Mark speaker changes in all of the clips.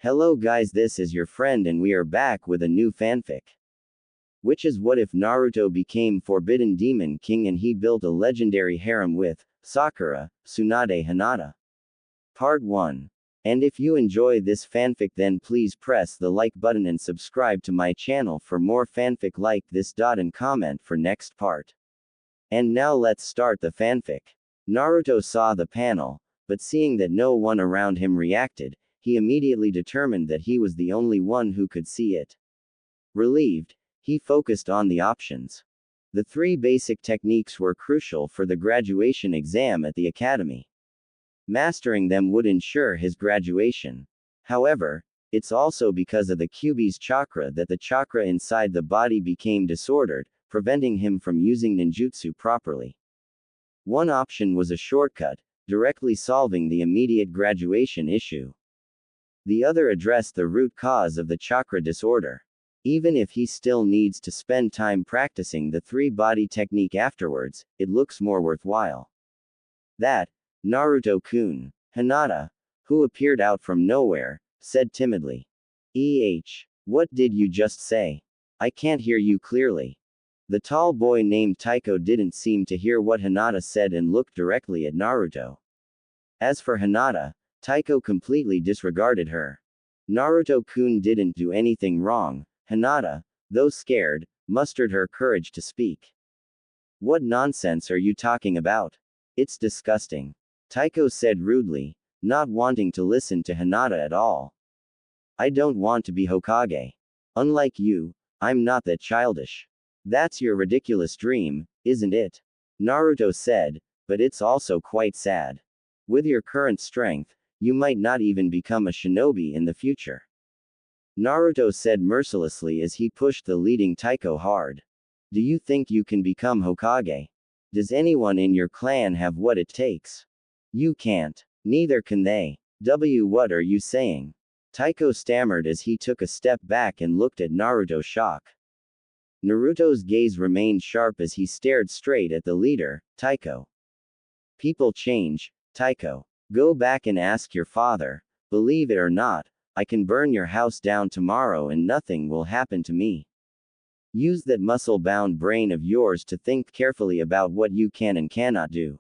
Speaker 1: Hello guys, this is your friend and we are back with a new fanfic. Which is what if Naruto became Forbidden Demon King and he built a legendary harem with Sakura, Tsunade, Hinata. Part 1. And if you enjoy this fanfic then please press the like button and subscribe to my channel for more fanfic like this. And comment for next part. And now let's start the fanfic. Naruto saw the panel, but seeing that no one around him reacted, he immediately determined that he was the only one who could see it. Relieved, he focused on the options. The three basic techniques were crucial for the graduation exam at the academy. Mastering them would ensure his graduation. However, it's also because of the Kyuubi's chakra that the chakra inside the body became disordered, preventing him from using ninjutsu properly. One option was a shortcut, directly solving the immediate graduation issue. The other addressed the root cause of the chakra disorder. Even if he still needs to spend time practicing the three-body technique afterwards, it looks more worthwhile. That, Naruto-kun, Hinata, who appeared out from nowhere, said timidly. What did you just say? I can't hear you clearly. The tall boy named Taiko didn't seem to hear what Hinata said and looked directly at Naruto. As for Hinata, Taiko completely disregarded her. Naruto-kun didn't do anything wrong. Hinata, though scared, mustered her courage to speak. What nonsense are you talking about? It's disgusting. Taiko said rudely, not wanting to listen to Hinata at all. I don't want to be Hokage. Unlike you, I'm not that childish. That's your ridiculous dream, isn't it? Naruto said, but it's also quite sad. With your current strength, you might not even become a shinobi in the future. Naruto said mercilessly as he pushed the leading Taiko hard. Do you think you can become Hokage? Does anyone in your clan have what it takes? You can't. Neither can they. What are you saying? Taiko stammered as he took a step back and looked at Naruto shock. Naruto's gaze remained sharp as he stared straight at the leader, Taiko. People change, Taiko. Go back and ask your father. Believe it or not, I can burn your house down tomorrow and nothing will happen to me. Use that muscle-bound brain of yours to think carefully about what you can and cannot do.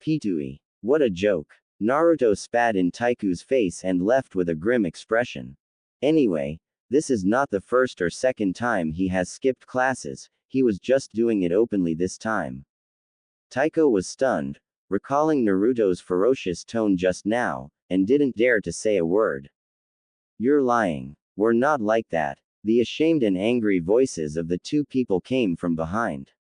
Speaker 1: Pitui. What a joke. Naruto spat in Taiku's face and left with a grim expression. Anyway, this is not the first or second time he has skipped classes, he was just doing it openly this time. Taiko was stunned, recalling Naruto's ferocious tone just now, and didn't dare to say a word. You're lying. We're not like that. The ashamed and angry voices of the two people came from behind.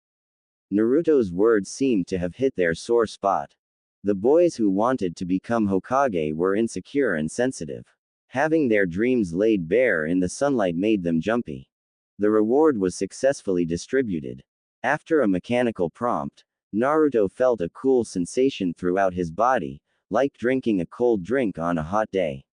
Speaker 1: Naruto's words seemed to have hit their sore spot. The boys who wanted to become Hokage were insecure and sensitive. Having their dreams laid bare in the sunlight made them jumpy. The reward was successfully distributed. After a mechanical prompt, Naruto felt a cool sensation throughout his body, like drinking a cold drink on a hot day.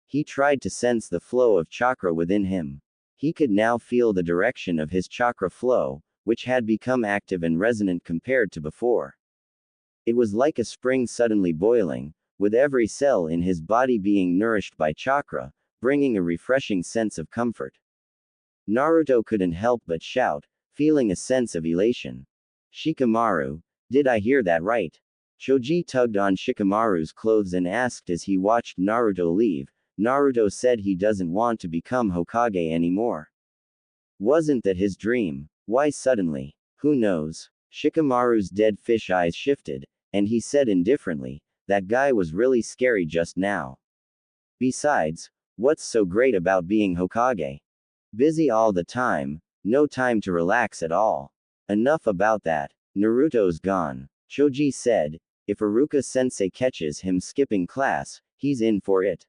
Speaker 1: He tried to sense the flow of chakra within him. He could now feel the direction of his chakra flow, which had become active and resonant compared to before. It was like a spring suddenly boiling, with every cell in his body being nourished by chakra, bringing a refreshing sense of comfort. Naruto couldn't help but shout, feeling a sense of elation. Shikamaru, did I hear that right? Choji tugged on Shikamaru's clothes and asked as he watched Naruto leave. Naruto said he doesn't want to become Hokage anymore. Wasn't that his dream? Why suddenly? Who knows? Shikamaru's dead fish eyes shifted, and he said indifferently, that guy was really scary just now. Besides, what's so great about being Hokage? Busy all the time, no time to relax at all. Enough about that. Naruto's gone. Choji said, if Iruka-sensei catches him skipping class, he's in for it.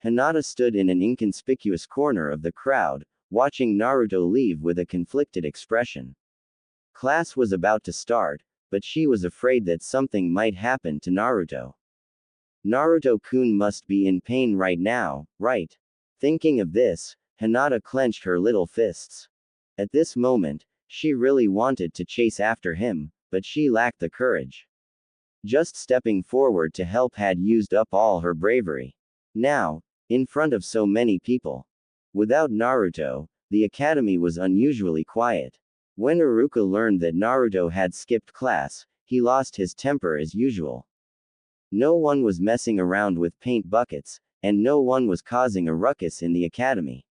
Speaker 1: Hinata stood in an inconspicuous corner of the crowd, watching Naruto leave with a conflicted expression. Class was about to start, but she was afraid that something might happen to Naruto. Naruto-kun must be in pain right now, right? Thinking of this, Hinata clenched her little fists. At this moment, she really wanted to chase after him, but she lacked the courage. Just stepping forward to help had used up all her bravery. Now, in front of so many people. Without Naruto, the academy was unusually quiet. When Iruka learned that Naruto had skipped class, he lost his temper as usual. No one was messing around with paint buckets, and no one was causing a ruckus in the academy.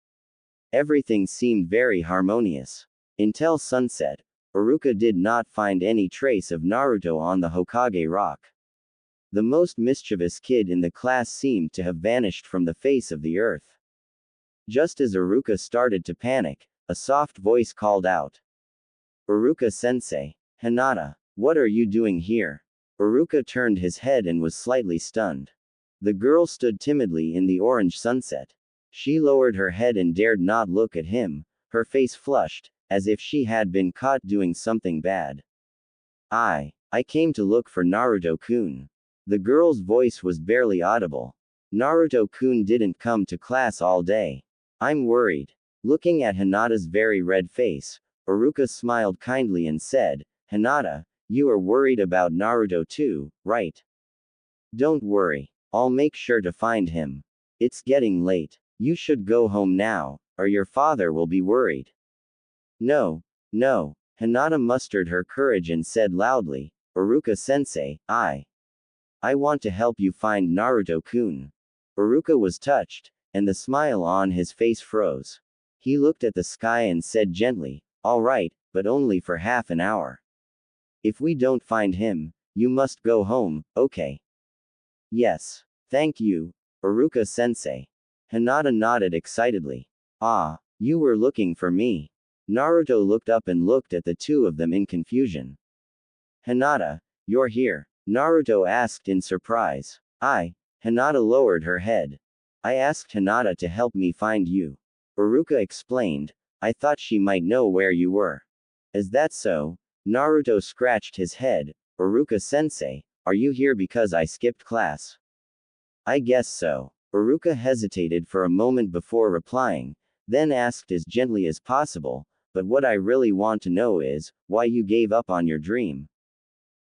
Speaker 1: Everything seemed very harmonious. Until sunset, Iruka did not find any trace of Naruto on the Hokage rock. The most mischievous kid in the class seemed to have vanished from the face of the earth. Just as Iruka started to panic, a soft voice called out. Iruka-sensei. Hinata, what are you doing here? Iruka turned his head and was slightly stunned. The girl stood timidly in the orange sunset. She lowered her head and dared not look at him, her face flushed, as if she had been caught doing something bad. I came to look for Naruto-kun. The girl's voice was barely audible. Naruto-kun didn't come to class all day. I'm worried. Looking at Hinata's very red face, Iruka smiled kindly and said, Hinata, you are worried about Naruto too, right? Don't worry. I'll make sure to find him. It's getting late. You should go home now, or your father will be worried. No. Hinata mustered her courage and said loudly, Iruka-sensei, I want to help you find Naruto-kun. Iruka was touched, and the smile on his face froze. He looked at the sky and said gently, all right, but only for half an hour. If we don't find him, you must go home, okay? Yes. Thank you, Iruka-sensei. Hinata nodded excitedly. Ah, you were looking for me. Naruto looked up and looked at the two of them in confusion. Hinata, you're here? Naruto asked in surprise. Hinata lowered her head. I asked Hinata to help me find you. Iruka explained. I thought she might know where you were. Is that so? Naruto scratched his head. Iruka-sensei, are you here because I skipped class? I guess so. Iruka hesitated for a moment before replying, then asked as gently as possible, but what I really want to know is, why you gave up on your dream.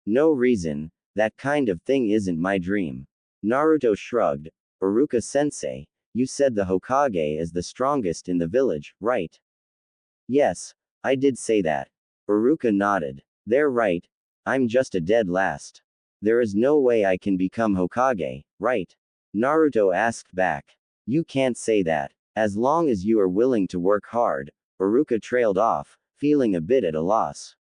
Speaker 1: No reason, that kind of thing isn't my dream. Naruto shrugged. Iruka-sensei, you said the Hokage is the strongest in the village, right? Yes, I did say that. Iruka nodded. They're right. I'm just a dead last. There is no way I can become Hokage, right? Naruto asked back. You can't say that. As long as you are willing to work hard. Iruka trailed off, feeling a bit at a loss.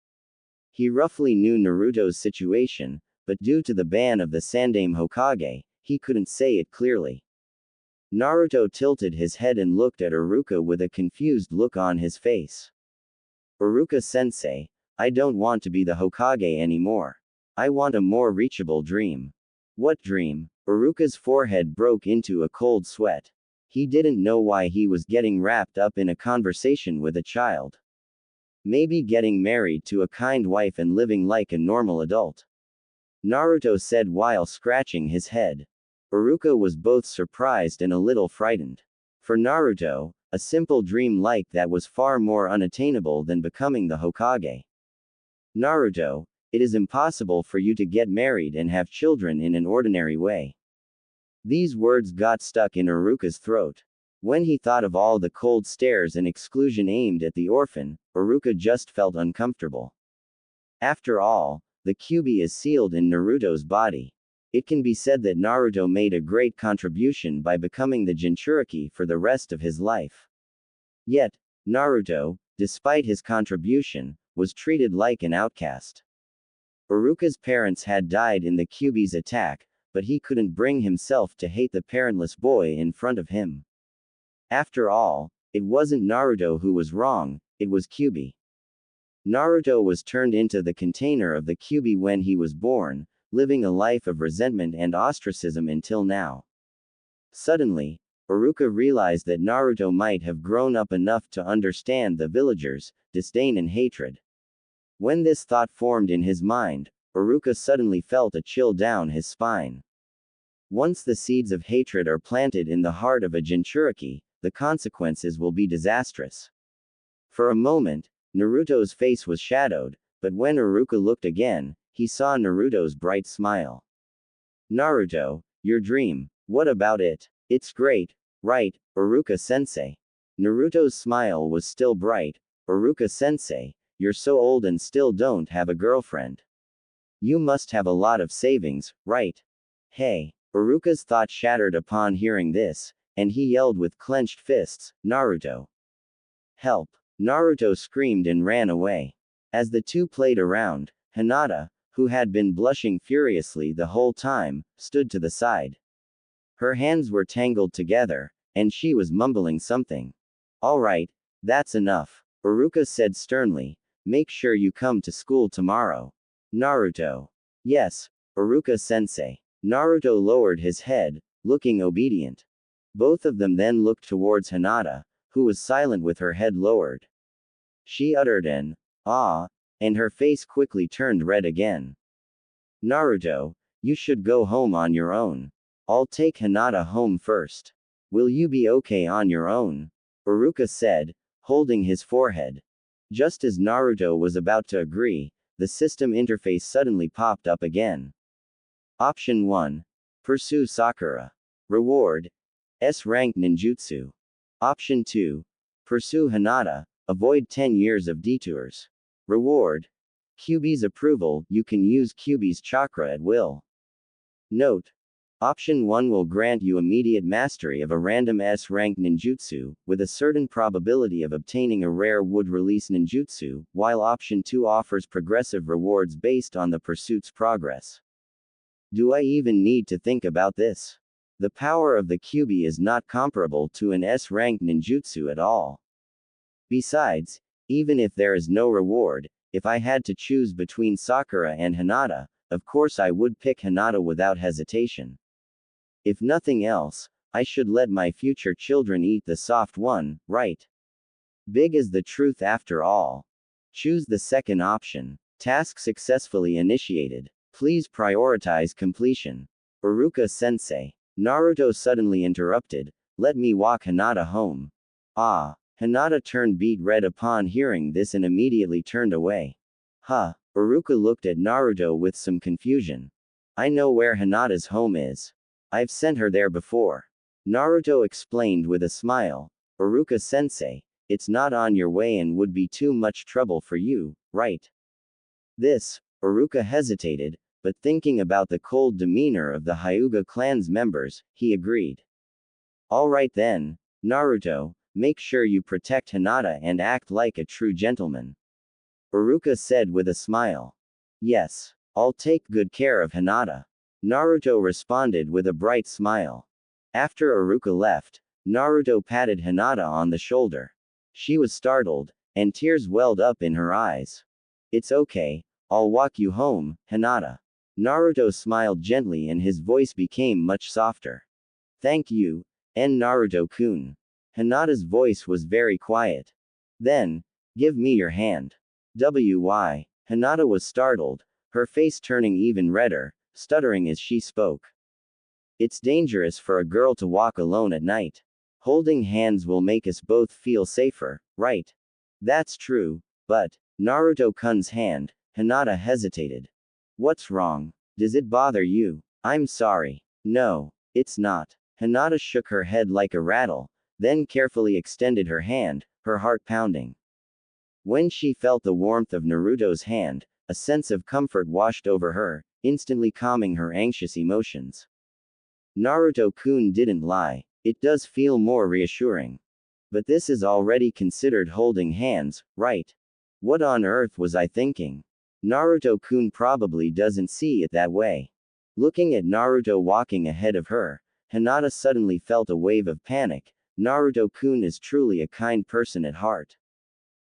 Speaker 1: He roughly knew Naruto's situation, but due to the ban of the Sandaime Hokage, he couldn't say it clearly. Naruto tilted his head and looked at Iruka with a confused look on his face. Iruka-sensei, I don't want to be the Hokage anymore. I want a more reachable dream. What dream? Iruka's forehead broke into a cold sweat. He didn't know why he was getting wrapped up in a conversation with a child. Maybe getting married to a kind wife and living like a normal adult. Naruto said while scratching his head. Iruka was both surprised and a little frightened. For Naruto, a simple dream like that was far more unattainable than becoming the Hokage. Naruto, it is impossible for you to get married and have children in an ordinary way. These words got stuck in Iruka's throat. When he thought of all the cold stares and exclusion aimed at the orphan, Iruka just felt uncomfortable. After all, the Kyuubi is sealed in Naruto's body. It can be said that Naruto made a great contribution by becoming the Jinchuriki for the rest of his life. Yet, Naruto, despite his contribution, was treated like an outcast. Iruka's parents had died in the Kyuubi's attack, but he couldn't bring himself to hate the parentless boy in front of him. After all, it wasn't Naruto who was wrong, it was Kyuubi. Naruto was turned into the container of the Kyuubi when he was born, living a life of resentment and ostracism until now. Suddenly, Iruka realized that Naruto might have grown up enough to understand the villagers' disdain and hatred. When this thought formed in his mind, Iruka suddenly felt a chill down his spine. Once the seeds of hatred are planted in the heart of a Jinchuriki, the consequences will be disastrous. For a moment, Naruto's face was shadowed, but when Iruka looked again, he saw Naruto's bright smile. Naruto, your dream, what about it? It's great, Right, Iruka-sensei. Naruto's smile was still bright. Iruka-sensei, you're so old and still don't have a girlfriend. You must have a lot of savings, right? Hey. Iruka's thought shattered upon hearing this, and he yelled with clenched fists, Naruto. Help. Naruto screamed and ran away. As the two played around, Hinata, who had been blushing furiously the whole time, stood to the side. Her hands were tangled together, and she was mumbling something. All right, that's enough, Iruka said sternly. Make sure you come to school tomorrow. Naruto. Yes, Iruka-sensei. Naruto lowered his head, looking obedient. Both of them then looked towards Hinata, who was silent with her head lowered. She uttered an ah, and her face quickly turned red again. Naruto, you should go home on your own. I'll take Hinata home first. Will you be okay on your own? Iruka said, holding his forehead. Just as Naruto was about to agree, the system interface suddenly popped up again. Option 1. Pursue Sakura. Reward: S-rank ninjutsu. Option 2. Pursue Hinata, avoid 10 years of detours. Reward: Kyuubi's approval, you can use Kyuubi's chakra at will. Note: Option 1 will grant you immediate mastery of a random S-rank ninjutsu, with a certain probability of obtaining a rare wood-release ninjutsu, while Option 2 offers progressive rewards based on the pursuit's progress. Do I even need to think about this? The power of the Kyuubi is not comparable to an S-rank ninjutsu at all. Besides, even if there is no reward, if I had to choose between Sakura and Hinata, of course I would pick Hinata without hesitation. If nothing else, I should let my future children eat the soft one, right? Big is the truth after all. Choose the second option. Task successfully initiated. Please prioritize completion. Iruka-sensei. Naruto suddenly interrupted. Let me walk Hinata home. Ah. Hinata turned beet red upon hearing this and immediately turned away. Huh. Iruka looked at Naruto with some confusion. I know where Hinata's home is. I've sent her there before. Naruto explained with a smile. Iruka-sensei, it's not on your way and would be too much trouble for you, right? This, Iruka hesitated, but thinking about the cold demeanor of the Hyuga clan's members, he agreed. Alright then, Naruto, make sure you protect Hinata and act like a true gentleman. Iruka said with a smile. Yes, I'll take good care of Hinata. Naruto responded with a bright smile. After Iruka left, Naruto patted Hinata on the shoulder. She was startled, and tears welled up in her eyes. It's okay, I'll walk you home, Hinata. Naruto smiled gently and his voice became much softer. Thank you, Naruto-kun. Hinata's voice was very quiet. Then, give me your hand. Why? Hinata was startled, her face turning even redder, stuttering as she spoke. It's dangerous for a girl to walk alone at night. Holding hands will make us both feel safer, right? That's true, but, Naruto-kun's hand, Hinata hesitated. What's wrong? Does it bother you? I'm sorry. No, it's not. Hinata shook her head like a rattle, then carefully extended her hand, her heart pounding. When she felt the warmth of Naruto's hand, a sense of comfort washed over her, instantly calming her anxious emotions. Naruto-kun didn't lie, it does feel more reassuring. But this is already considered holding hands, right? What on earth was I thinking? Naruto-kun probably doesn't see it that way. Looking at Naruto walking ahead of her, Hinata suddenly felt a wave of panic. Naruto-kun is truly a kind person at heart.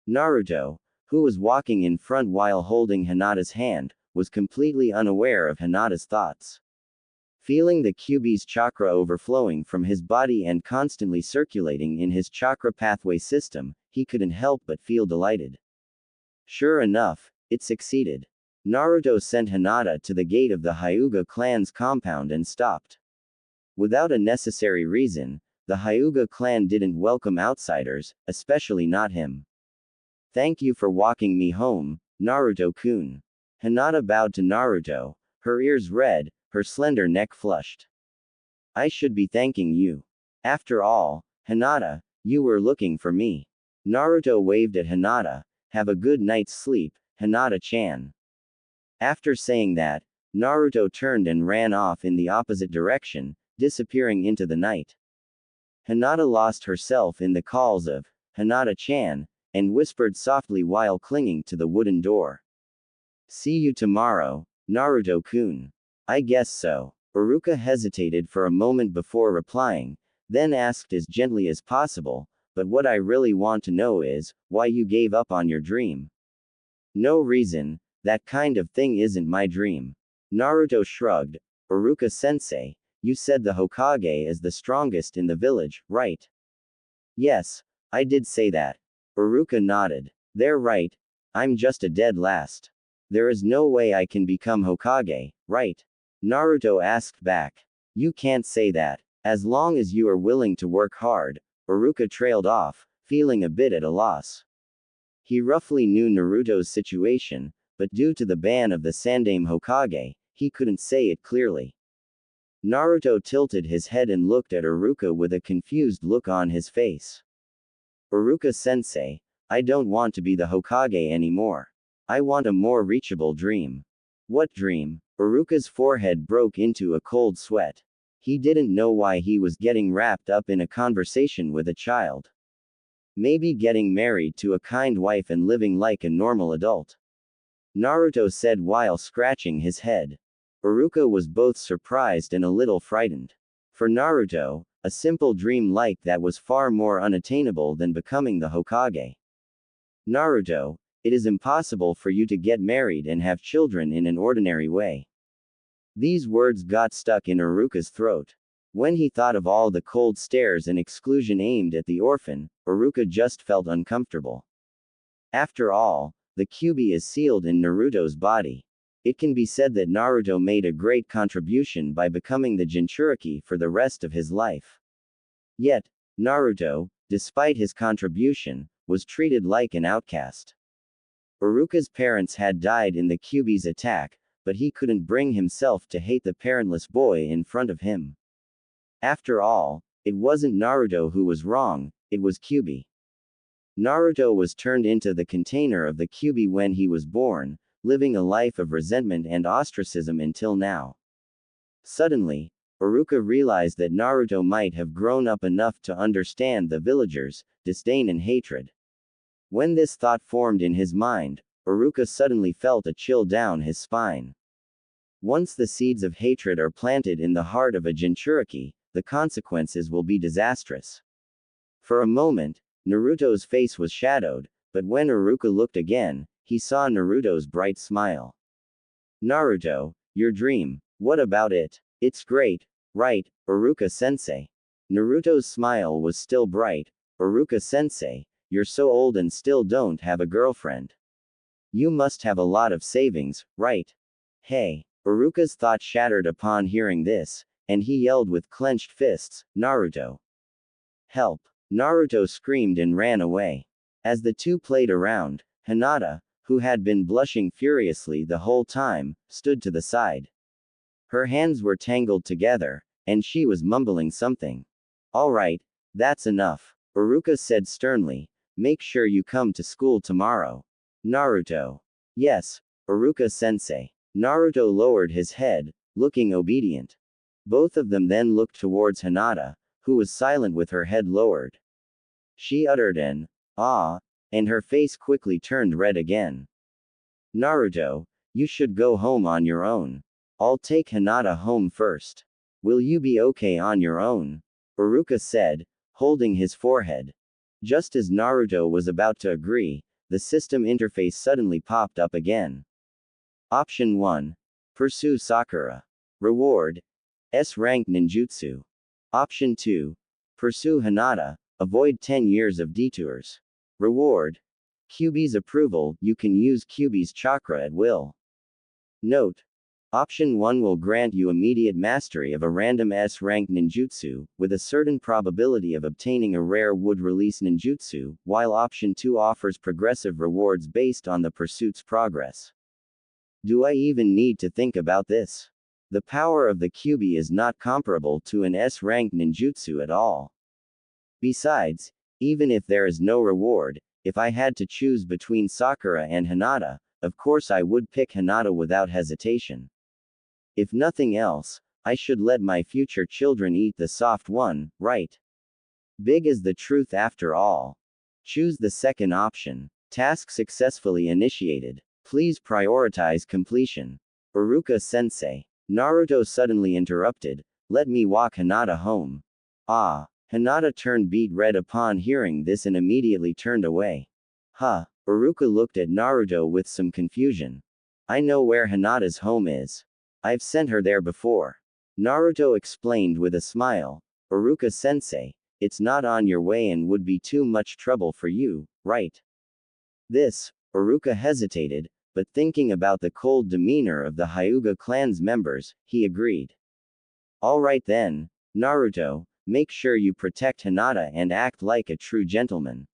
Speaker 1: Naruto, who was walking in front while holding Hinata's hand, was completely unaware of Hinata's thoughts. Feeling the Kyuubi's chakra overflowing from his body and constantly circulating in his chakra pathway system, he couldn't help but feel delighted. Sure enough, it succeeded. Naruto sent Hinata to the gate of the Hyuga clan's compound and stopped. Without a necessary reason, the Hyuga clan didn't welcome outsiders, especially not him. Thank you for walking me home, Naruto-kun. Hinata bowed to Naruto, her ears red, her slender neck flushed. I should be thanking you. After all, Hinata, you were looking for me. Naruto waved at Hinata. Have a good night's sleep, Hinata-chan. After saying that, Naruto turned and ran off in the opposite direction, disappearing into the night. Hinata lost herself in the calls of Hinata-chan, and whispered softly while clinging to the wooden door. See you tomorrow, Naruto-kun. I guess so. Iruka hesitated for a moment before replying, then asked as gently as possible, but what I really want to know is, why you gave up on your dream. No reason, that kind of thing isn't my dream. Naruto shrugged. Iruka-sensei, you said the Hokage is the strongest in the village, right? Yes, I did say that. Iruka nodded. They're right. I'm just a dead last. There is no way I can become Hokage, right? Naruto asked back. You can't say that. As long as you are willing to work hard, Iruka trailed off, feeling a bit at a loss. He roughly knew Naruto's situation, but due to the ban of the Sandaime Hokage, he couldn't say it clearly. Naruto tilted his head and looked at Iruka with a confused look on his face. Iruka-sensei, I don't want to be the Hokage anymore. I want a more reachable dream. What dream? Iruka's forehead broke into a cold sweat. He didn't know why he was getting wrapped up in a conversation with a child. Maybe getting married to a kind wife and living like a normal adult. Naruto said while scratching his head. Iruka was both surprised and a little frightened. For Naruto, a simple dream like that was far more unattainable than becoming the Hokage. Naruto, it is impossible for you to get married and have children in an ordinary way. These words got stuck in Iruka's throat. When he thought of all the cold stares and exclusion aimed at the orphan, Iruka just felt uncomfortable. After all, the Kyuubi is sealed in Naruto's body. It can be said that Naruto made a great contribution by becoming the Jinchuriki for the rest of his life. Yet, Naruto, despite his contribution, was treated like an outcast. Iruka's parents had died in the Kyuubi's attack, but he couldn't bring himself to hate the parentless boy in front of him. After all, it wasn't Naruto who was wrong, it was Kyuubi. Naruto was turned into the container of the Kyuubi when he was born, living a life of resentment and ostracism until now. Suddenly, Iruka realized that Naruto might have grown up enough to understand the villagers' disdain and hatred. When this thought formed in his mind, Iruka suddenly felt a chill down his spine. Once the seeds of hatred are planted in the heart of a Jinchuriki, the consequences will be disastrous. For a moment, Naruto's face was shadowed, but when Iruka looked again, he saw Naruto's bright smile. Naruto, your dream, what about it? It's great, right, Iruka-sensei? Naruto's smile was still bright. Iruka-sensei, you're so old and still don't have a girlfriend. You must have a lot of savings, right? Hey! Iruka's thought shattered upon hearing this, and he yelled with clenched fists, Naruto! Help! Naruto screamed and ran away. As the two played around, Hinata, who had been blushing furiously the whole time, stood to the side. Her hands were tangled together, and she was mumbling something. All right, that's enough, Iruka said sternly. Make sure you come to school tomorrow. Naruto. Yes, Iruka-sensei. Naruto lowered his head, looking obedient. Both of them then looked towards Hinata, who was silent with her head lowered. She uttered an ah, and her face quickly turned red again. Naruto, you should go home on your own. I'll take Hinata home first. Will you be okay on your own? Iruka said, holding his forehead. Just as Naruto was about to agree, the system interface suddenly popped up again. Option 1. Pursue Sakura. Reward: S-rank ninjutsu. Option 2. Pursue Hinata. Avoid 10 years of detours. Reward: Kyuubi's approval. You can use Kyuubi's chakra at will. Note: Option 1 will grant you immediate mastery of a random S-rank ninjutsu, with a certain probability of obtaining a rare wood-release ninjutsu, while Option 2 offers progressive rewards based on the pursuit's progress. Do I even need to think about this? The power of the Kyuubi is not comparable to an S-rank ninjutsu at all. Besides, even if there is no reward, if I had to choose between Sakura and Hinata, of course I would pick Hinata without hesitation. If nothing else, I should let my future children eat the soft one, right? Big is the truth after all. Choose the second option. Task successfully initiated. Please prioritize completion. Uruka-sensei. Naruto suddenly interrupted. Let me walk Hinata home. Ah. Hinata turned beet red upon hearing this and immediately turned away. Huh. Uruka looked at Naruto with some confusion. I know where Hinata's home is. I've sent her there before. Naruto explained with a smile. Uruka-sensei, it's not on your way and would be too much trouble for you, right? This, Uruka hesitated, but thinking about the cold demeanor of the Hyuga clan's members, he agreed. Alright then, Naruto, make sure you protect Hinata and act like a true gentleman.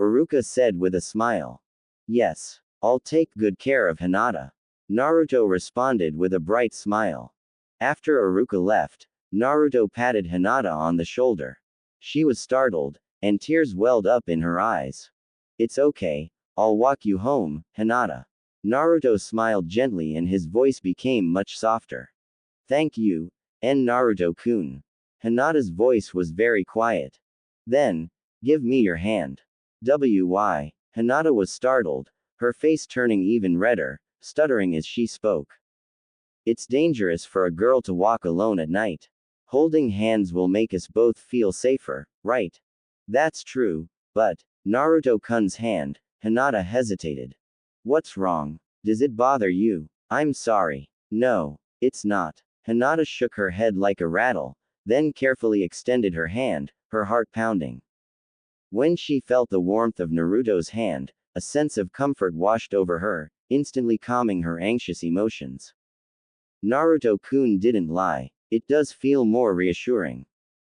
Speaker 1: Uruka said with a smile. Yes, I'll take good care of Hinata. Naruto responded with a bright smile. After Uruka left, Naruto patted Hinata on the shoulder. She was startled, and tears welled up in her eyes. It's okay, I'll walk you home, Hinata. Naruto smiled gently and his voice became much softer. Thank you, Naruto-kun. Hinata's voice was very quiet. Then, give me your hand. Why? Hinata was startled, her face turning even redder, stuttering as she spoke. It's dangerous for a girl to walk alone at night. Holding hands will make us both feel safer, right? That's true, but, Naruto-kun's hand, Hinata hesitated. What's wrong? Does it bother you? I'm sorry. No, it's not. Hinata shook her head like a rattle, then carefully extended her hand, her heart pounding. When she felt the warmth of Naruto's hand, a sense of comfort washed over her, instantly calming her anxious emotions. Naruto-kun didn't lie. It does feel more reassuring.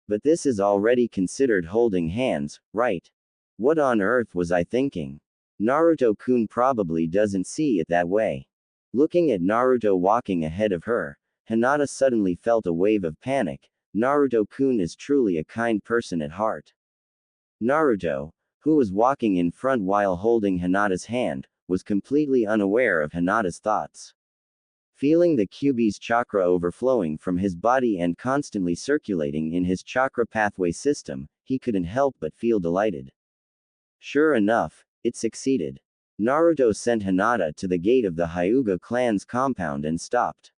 Speaker 1: But this is already considered holding hands, right? What on earth was I thinking? Naruto-kun probably doesn't see it that way. Looking at Naruto walking ahead of her, Hinata suddenly felt a wave of panic. Naruto-kun is truly a kind person at heart. Naruto, who was walking in front while holding Hinata's hand, was completely unaware of Hinata's thoughts. Feeling the Kyuubi's chakra overflowing from his body and constantly circulating in his chakra pathway system, he couldn't help but feel delighted. Sure enough, it succeeded. Naruto sent Hinata to the gate of the Hyuga clan's compound and stopped.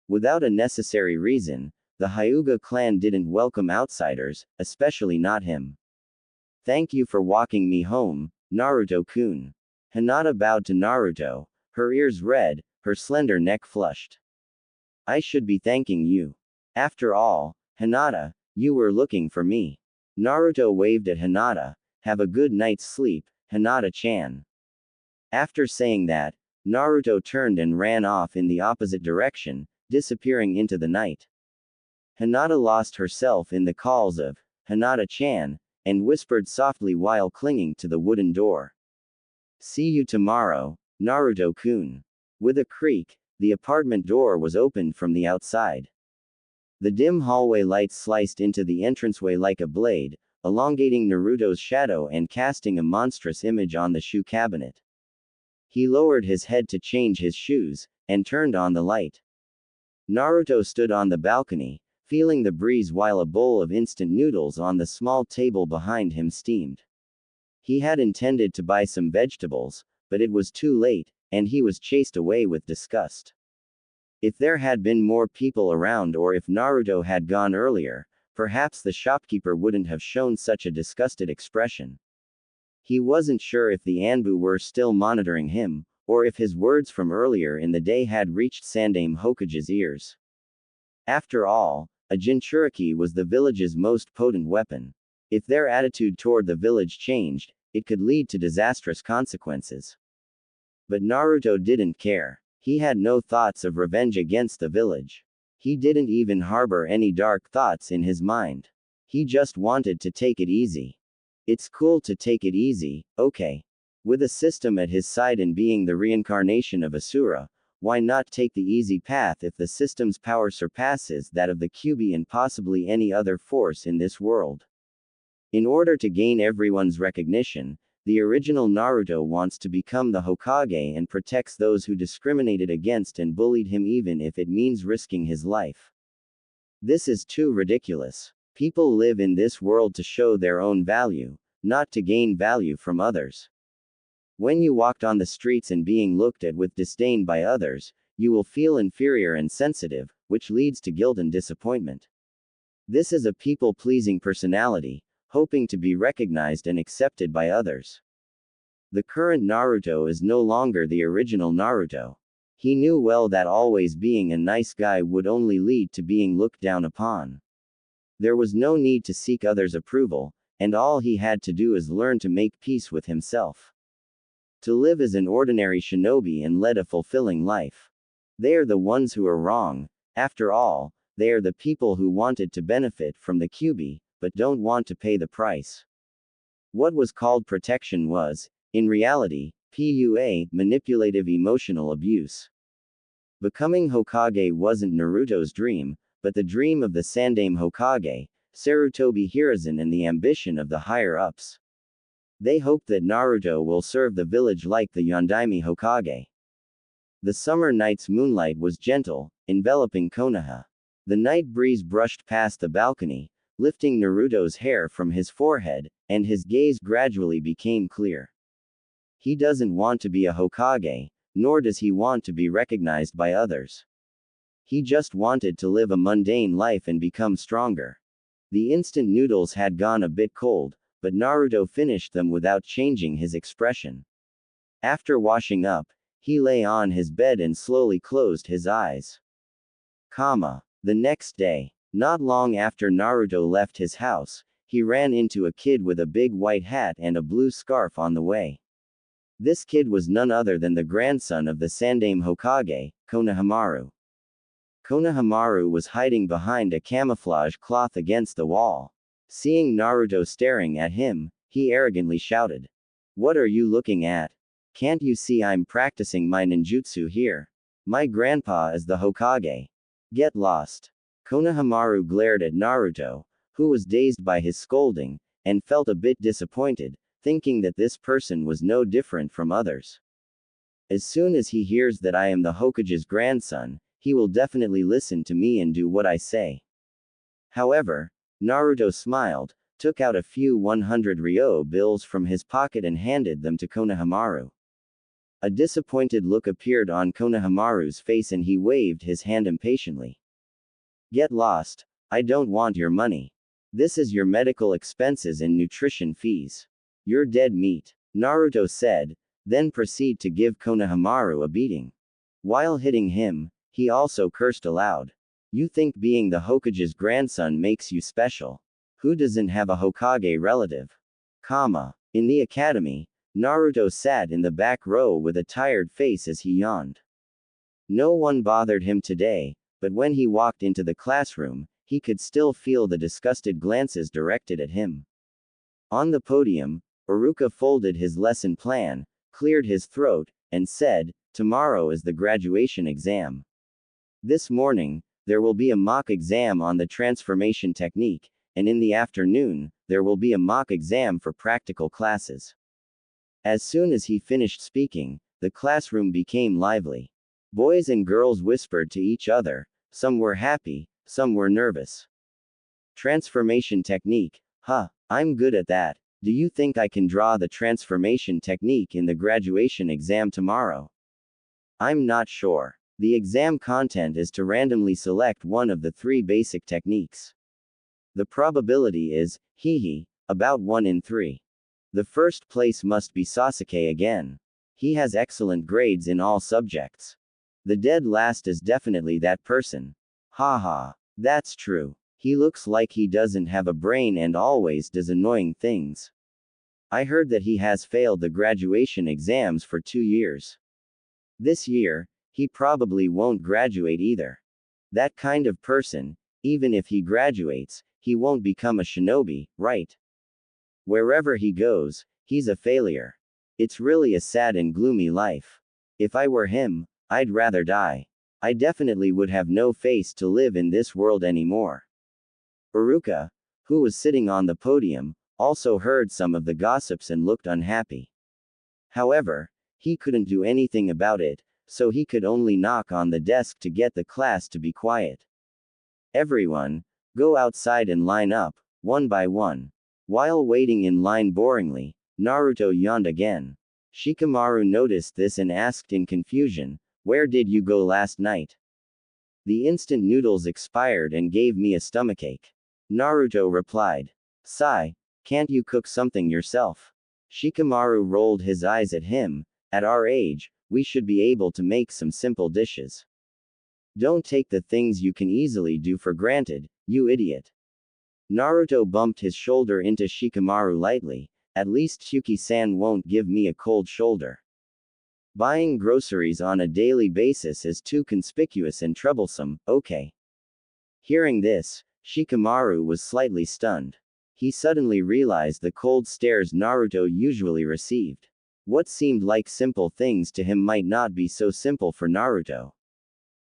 Speaker 1: Without a necessary reason, the Hyuga clan didn't welcome outsiders, especially not him. Thank you for walking me home, Naruto-kun. Hinata bowed to Naruto, her ears red, her slender neck flushed. I should be thanking you. After all, Hinata, you were looking for me. Naruto waved at Hinata. Have a good night's sleep, Hinata-chan. After saying that, Naruto turned and ran off in the opposite direction, disappearing into the night. Hinata lost herself in the calls of Hinata-chan, and whispered softly while clinging to the wooden door. See you tomorrow, Naruto-kun. With a creak, the apartment door was opened from the outside. The dim hallway light sliced into the entranceway like a blade, elongating Naruto's shadow and casting a monstrous image on the shoe cabinet. He lowered his head to change his shoes, and turned on the light. Naruto stood on the balcony, feeling the breeze while a bowl of instant noodles on the small table behind him steamed. He had intended to buy some vegetables, but it was too late, and he was chased away with disgust. If there had been more people around or if Naruto had gone earlier, perhaps the shopkeeper wouldn't have shown such a disgusted expression. He wasn't sure if the Anbu were still monitoring him, or if his words from earlier in the day had reached Sandaime Hokage's ears. After all, a Jinchuriki was the village's most potent weapon. If their attitude toward the village changed, it could lead to disastrous consequences. But Naruto didn't care. He had no thoughts of revenge against the village. He didn't even harbor any dark thoughts in his mind. He just wanted to take it easy. It's cool to take it easy, okay. With a system at his side and being the reincarnation of Asura, Why not take the easy path if the system's power surpasses that of the Kyuubi and possibly any other force in this world? In order to gain everyone's recognition, the original Naruto wants to become the Hokage and protects those who discriminated against and bullied him even if it means risking his life. This is too ridiculous. People live in this world to show their own value, not to gain value from others. When you walked on the streets and being looked at with disdain by others, you will feel inferior and sensitive, which leads to guilt and disappointment. This is a people-pleasing personality, hoping to be recognized and accepted by others. The current Naruto is no longer the original Naruto. He knew well that always being a nice guy would only lead to being looked down upon. There was no need to seek others' approval, and all he had to do is learn to make peace with himself. To live as an ordinary shinobi and lead a fulfilling life. They are the ones who are wrong. After all, they are the people who wanted to benefit from the Kyuubi, but don't want to pay the price. What was called protection was, in reality, manipulative emotional abuse. Becoming Hokage wasn't Naruto's dream, but the dream of the Sandaime Hokage, Sarutobi Hiruzen, and the ambition of the higher-ups. They hope that Naruto will serve the village like the Yondaime Hokage. The summer night's moonlight was gentle, enveloping Konoha. The night breeze brushed past the balcony, lifting Naruto's hair from his forehead, and his gaze gradually became clear. He doesn't want to be a Hokage, nor does he want to be recognized by others. He just wanted to live a mundane life and become stronger. The instant noodles had gone a bit cold, but Naruto finished them without changing his expression. After washing up, he lay on his bed and slowly closed his eyes. The next day, not long after Naruto left his house, he ran into a kid with a big white hat and a blue scarf on the way. This kid was none other than the grandson of the Sandaime Hokage, Konohamaru. Konohamaru was hiding behind a camouflage cloth against the wall. Seeing Naruto staring at him, he arrogantly shouted. "What are you looking at? Can't you see I'm practicing my ninjutsu here? My grandpa is the Hokage. Get lost." Konohamaru glared at Naruto, who was dazed by his scolding, and felt a bit disappointed, thinking that this person was no different from others. As soon as he hears that I am the Hokage's grandson, he will definitely listen to me and do what I say. However, Naruto smiled, took out a few 100 ryo bills from his pocket and handed them to Konohamaru. A disappointed look appeared on Konohamaru's face and he waved his hand impatiently. "Get lost, I don't want your money. This is your medical expenses and nutrition fees. You're dead meat," Naruto said, then proceeded to give Konohamaru a beating. While hitting him, he also cursed aloud. "You think being the Hokage's grandson makes you special? Who doesn't have a Hokage relative?" In the academy, Naruto sat in the back row with a tired face as he yawned. No one bothered him today, but when he walked into the classroom, he could still feel the disgusted glances directed at him. On the podium, Iruka folded his lesson plan, cleared his throat, and said, "Tomorrow is the graduation exam. This morning, there will be a mock exam on the transformation technique, and in the afternoon, there will be a mock exam for practical classes." As soon as he finished speaking, the classroom became lively. Boys and girls whispered to each other, some were happy, some were nervous. "Transformation technique, I'm good at that. Do you think I can draw the transformation technique in the graduation exam tomorrow?" "I'm not sure. The exam content is to randomly select one of the 3 basic techniques. The probability is, about 1 in 3. The first place must be Sasuke again. He has excellent grades in all subjects. The dead last is definitely that person. That's true. He looks like he doesn't have a brain and always does annoying things. I heard that he has failed the graduation exams for 2 years. This year, he probably won't graduate either. That kind of person, even if he graduates, he won't become a shinobi, right? Wherever he goes, he's a failure. It's really a sad and gloomy life. If I were him, I'd rather die. I definitely would have no face to live in this world anymore. Iruka, who was sitting on the podium, also heard some of the gossips and looked unhappy. However, he couldn't do anything about it, so he could only knock on the desk to get the class to be quiet. Everyone, go outside and line up, one by one. While waiting in line boringly, Naruto yawned again. Shikamaru noticed this and asked in confusion, "Where did you go last night?" "The instant noodles expired and gave me a stomachache." Naruto replied. "Sigh, can't you cook something yourself?" Shikamaru rolled his eyes at him. "At our age, we should be able to make some simple dishes. Don't take the things you can easily do for granted, you idiot." Naruto bumped his shoulder into Shikamaru lightly. "At least Shuki-san won't give me a cold shoulder. Buying groceries on a daily basis is too conspicuous and troublesome, okay?" Hearing this, Shikamaru was slightly stunned. He suddenly realized the cold stares Naruto usually received. What seemed like simple things to him might not be so simple for Naruto.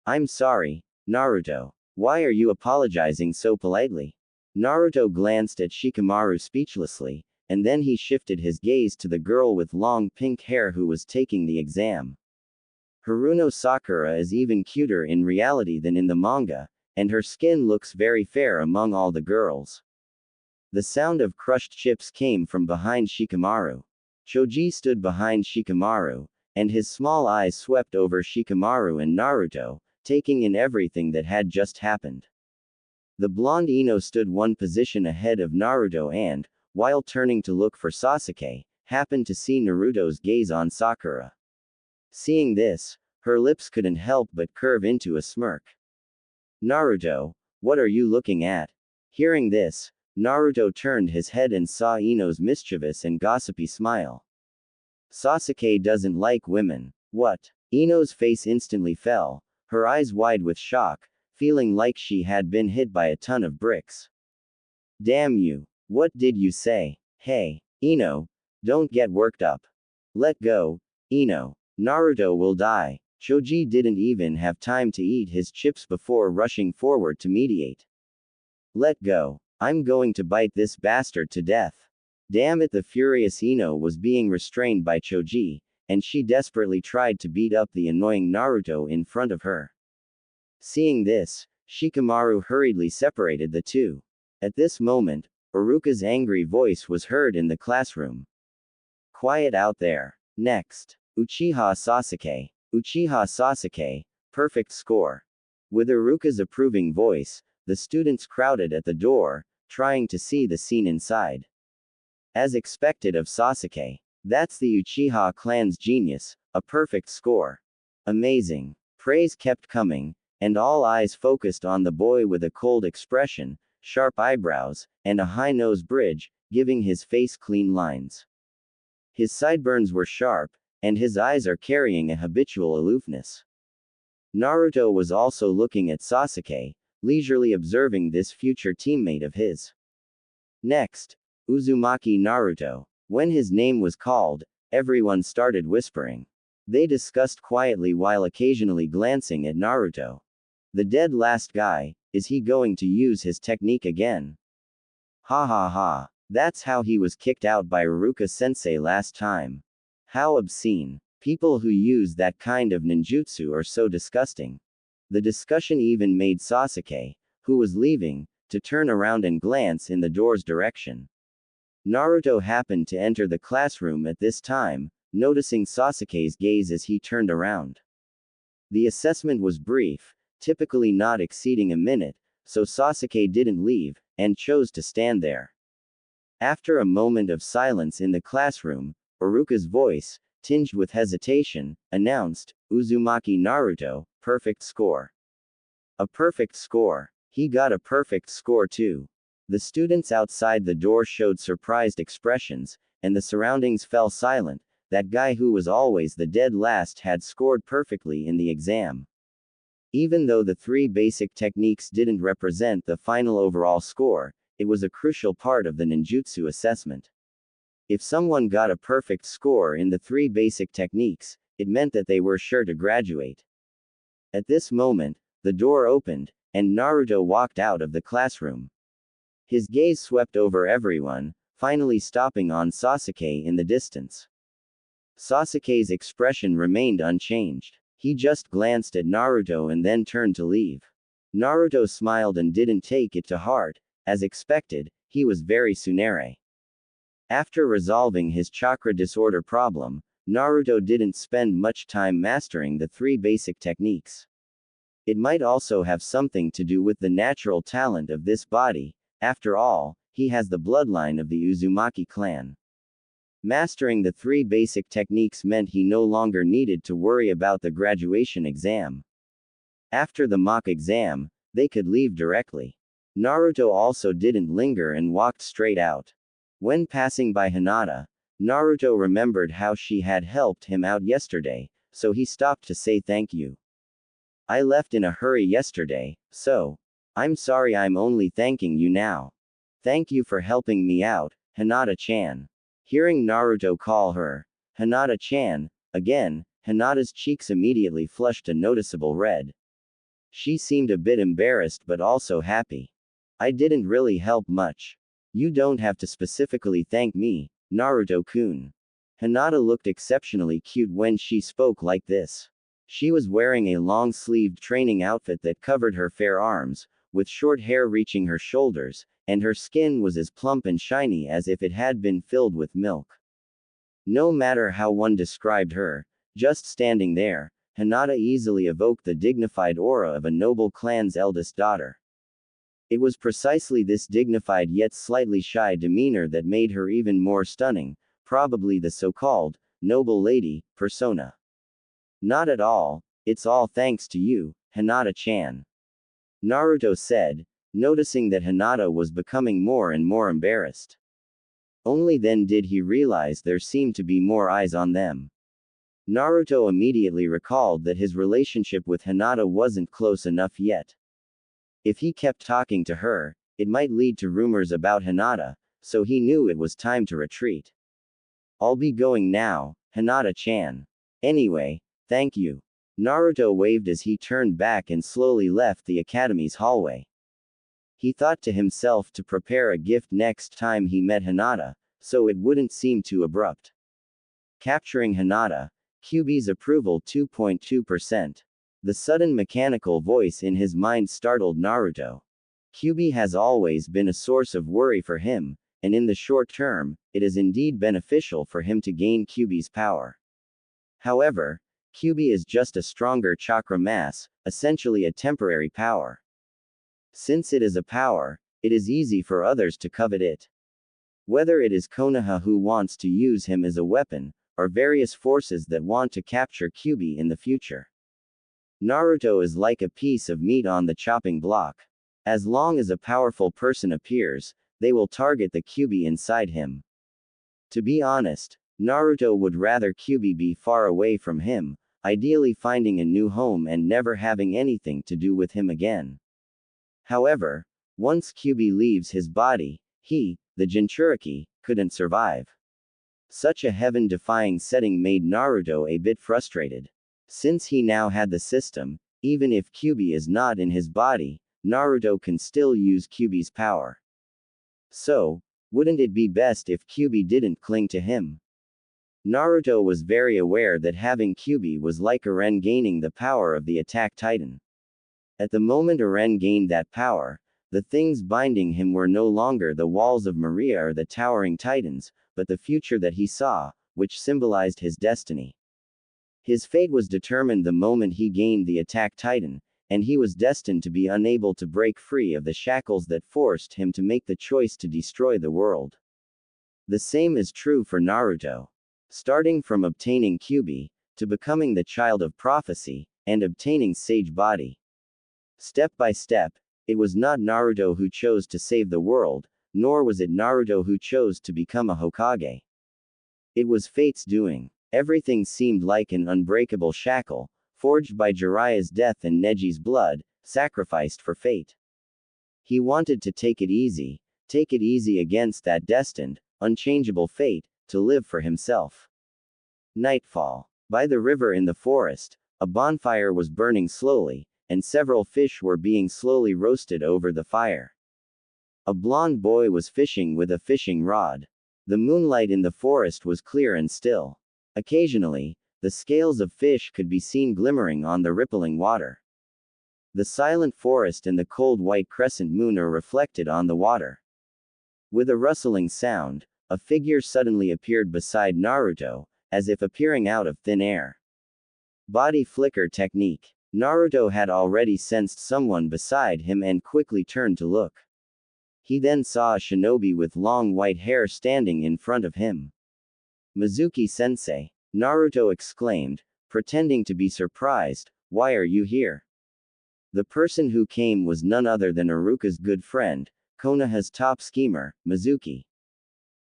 Speaker 1: "I'm sorry, Naruto. Why are you apologizing so politely?" Naruto glanced at Shikamaru speechlessly, and then he shifted his gaze to the girl with long pink hair who was taking the exam. Haruno Sakura is even cuter in reality than in the manga, and her skin looks very fair among all the girls. The sound of crushed chips came from behind Shikamaru. Choji stood behind Shikamaru, and his small eyes swept over Shikamaru and Naruto, taking in everything that had just happened. The blonde Ino stood one position ahead of Naruto and, while turning to look for Sasuke, happened to see Naruto's gaze on Sakura. Seeing this, her lips couldn't help but curve into a smirk. "Naruto, what are you looking at?" Hearing this, Naruto turned his head and saw Ino's mischievous and gossipy smile. "Sasuke doesn't like women. What?" Ino's face instantly fell, her eyes wide with shock, feeling like she had been hit by a ton of bricks. "Damn you. What did you say?" "Hey, Ino, don't get worked up. Let go, Ino. Naruto will die." Choji didn't even have time to eat his chips before rushing forward to mediate. "Let go. I'm going to bite this bastard to death." Damn it, the furious Ino was being restrained by Choji, and she desperately tried to beat up the annoying Naruto in front of her. Seeing this, Shikamaru hurriedly separated the two. At this moment, Iruka's angry voice was heard in the classroom. "Quiet out there. Next. Uchiha Sasuke. Uchiha Sasuke, perfect score." With Iruka's approving voice, the students crowded at the door, trying to see the scene inside. As expected of Sasuke. "That's the Uchiha clan's genius, a perfect score. Amazing." Praise kept coming, and all eyes focused on the boy with a cold expression, sharp eyebrows, and a high nose bridge, giving his face clean lines. His sideburns were sharp, and his eyes are carrying a habitual aloofness. Naruto was also looking at Sasuke, leisurely observing this future teammate of his. Next, Uzumaki Naruto. When his name was called, everyone started whispering. They discussed quietly while occasionally glancing at Naruto. "The dead last guy, is he going to use his technique again? Ha ha ha. That's how he was kicked out by Iruka-sensei last time. How obscene. People who use that kind of ninjutsu are so disgusting." The discussion even made Sasuke, who was leaving, to turn around and glance in the door's direction. Naruto happened to enter the classroom at this time, noticing Sasuke's gaze as he turned around. The assessment was brief, typically not exceeding a minute, so Sasuke didn't leave, and chose to stand there. After a moment of silence in the classroom, Iruka's voice, tinged with hesitation, announced, "Uzumaki Naruto, perfect score." A perfect score. He got a perfect score too. The students outside the door showed surprised expressions, and the surroundings fell silent. That guy who was always the dead last had scored perfectly in the exam. Even though the three basic techniques didn't represent the final overall score, it was a crucial part of the ninjutsu assessment. If someone got a perfect score in the three basic techniques, it meant that they were sure to graduate. At this moment, the door opened, and Naruto walked out of the classroom. His gaze swept over everyone, finally stopping on Sasuke in the distance. Sasuke's expression remained unchanged. He just glanced at Naruto and then turned to leave. Naruto smiled and didn't take it to heart. As expected, he was very Tsunade. After resolving his chakra disorder problem, Naruto didn't spend much time mastering the 3 basic techniques. It might also have something to do with the natural talent of this body. After all, he has the bloodline of the Uzumaki clan. Mastering the 3 basic techniques meant he no longer needed to worry about the graduation exam. After the mock exam, they could leave directly. Naruto also didn't linger and walked straight out. When passing by Hinata, Naruto remembered how she had helped him out yesterday, so he stopped to say thank you. I left in a hurry yesterday, so I'm sorry, I'm only thanking you now. Thank you for helping me out, Hinata-chan. Hearing Naruto call her Hinata-chan again, Hinata's cheeks immediately flushed a noticeable red. She seemed a bit embarrassed but also happy. I didn't really help much. You don't have to specifically thank me, Naruto-kun. Hinata looked exceptionally cute when she spoke like this. She was wearing a long-sleeved training outfit that covered her fair arms, with short hair reaching her shoulders, and her skin was as plump and shiny as if it had been filled with milk. No matter how one described her, just standing there, Hinata easily evoked the dignified aura of a noble clan's eldest daughter. It was precisely this dignified yet slightly shy demeanor that made her even more stunning, probably the so-called noble lady persona. Not at all, it's all thanks to you, Hinata-chan. Naruto said, noticing that Hinata was becoming more and more embarrassed. Only then did he realize there seemed to be more eyes on them. Naruto immediately recalled that his relationship with Hinata wasn't close enough yet. If he kept talking to her, it might lead to rumors about Hinata, so he knew it was time to retreat. I'll be going now, Hinata-chan. Anyway, thank you. Naruto waved as he turned back and slowly left the academy's hallway. He thought to himself to prepare a gift next time he met Hinata, so it wouldn't seem too abrupt. Capturing Hinata. QB's approval 2.2%. The sudden mechanical voice in his mind startled Naruto. QB has always been a source of worry for him, and in the short term, it is indeed beneficial for him to gain QB's power. However, QB is just a stronger chakra mass, essentially a temporary power. Since it is a power, it is easy for others to covet it. Whether it is Konoha who wants to use him as a weapon, or various forces that want to capture QB in the future. Naruto is like a piece of meat on the chopping block. As long as a powerful person appears, they will target the QB inside him. To be honest, Naruto would rather QB be far away from him, ideally finding a new home and never having anything to do with him again. However, once QB leaves his body, he, the Jinchuriki, couldn't survive. Such a heaven-defying setting made Naruto a bit frustrated. Since he now had the system, even if QB is not in his body, Naruto can still use QB's power. So, wouldn't it be best if QB didn't cling to him? Naruto was very aware that having QB was like Eren gaining the power of the Attack Titan. At the moment Eren gained that power, the things binding him were no longer the walls of Maria or the towering titans, but the future that he saw, which symbolized his destiny. His fate was determined the moment he gained the Attack Titan, and he was destined to be unable to break free of the shackles that forced him to make the choice to destroy the world. The same is true for Naruto. Starting from obtaining QB, to becoming the child of prophecy, and obtaining Sage Body. Step by step, it was not Naruto who chose to save the world, nor was it Naruto who chose to become a Hokage. It was fate's doing. Everything seemed like an unbreakable shackle, forged by Jiraiya's death and Neji's blood, sacrificed for fate. He wanted to take it easy against that destined, unchangeable fate, to live for himself. Nightfall. By the river in the forest, a bonfire was burning slowly, and several fish were being slowly roasted over the fire. A blond boy was fishing with a fishing rod. The moonlight in the forest was clear and still. Occasionally, the scales of fish could be seen glimmering on the rippling water. The silent forest and the cold white crescent moon are reflected on the water. With a rustling sound, a figure suddenly appeared beside Naruto, as if appearing out of thin air. Body flicker technique. Naruto had already sensed someone beside him and quickly turned to look. He then saw a shinobi with long white hair standing in front of him. Mizuki-sensei, Naruto exclaimed, pretending to be surprised, "Why are you here?" The person who came was none other than Iruka's good friend, Konoha's top schemer, Mizuki.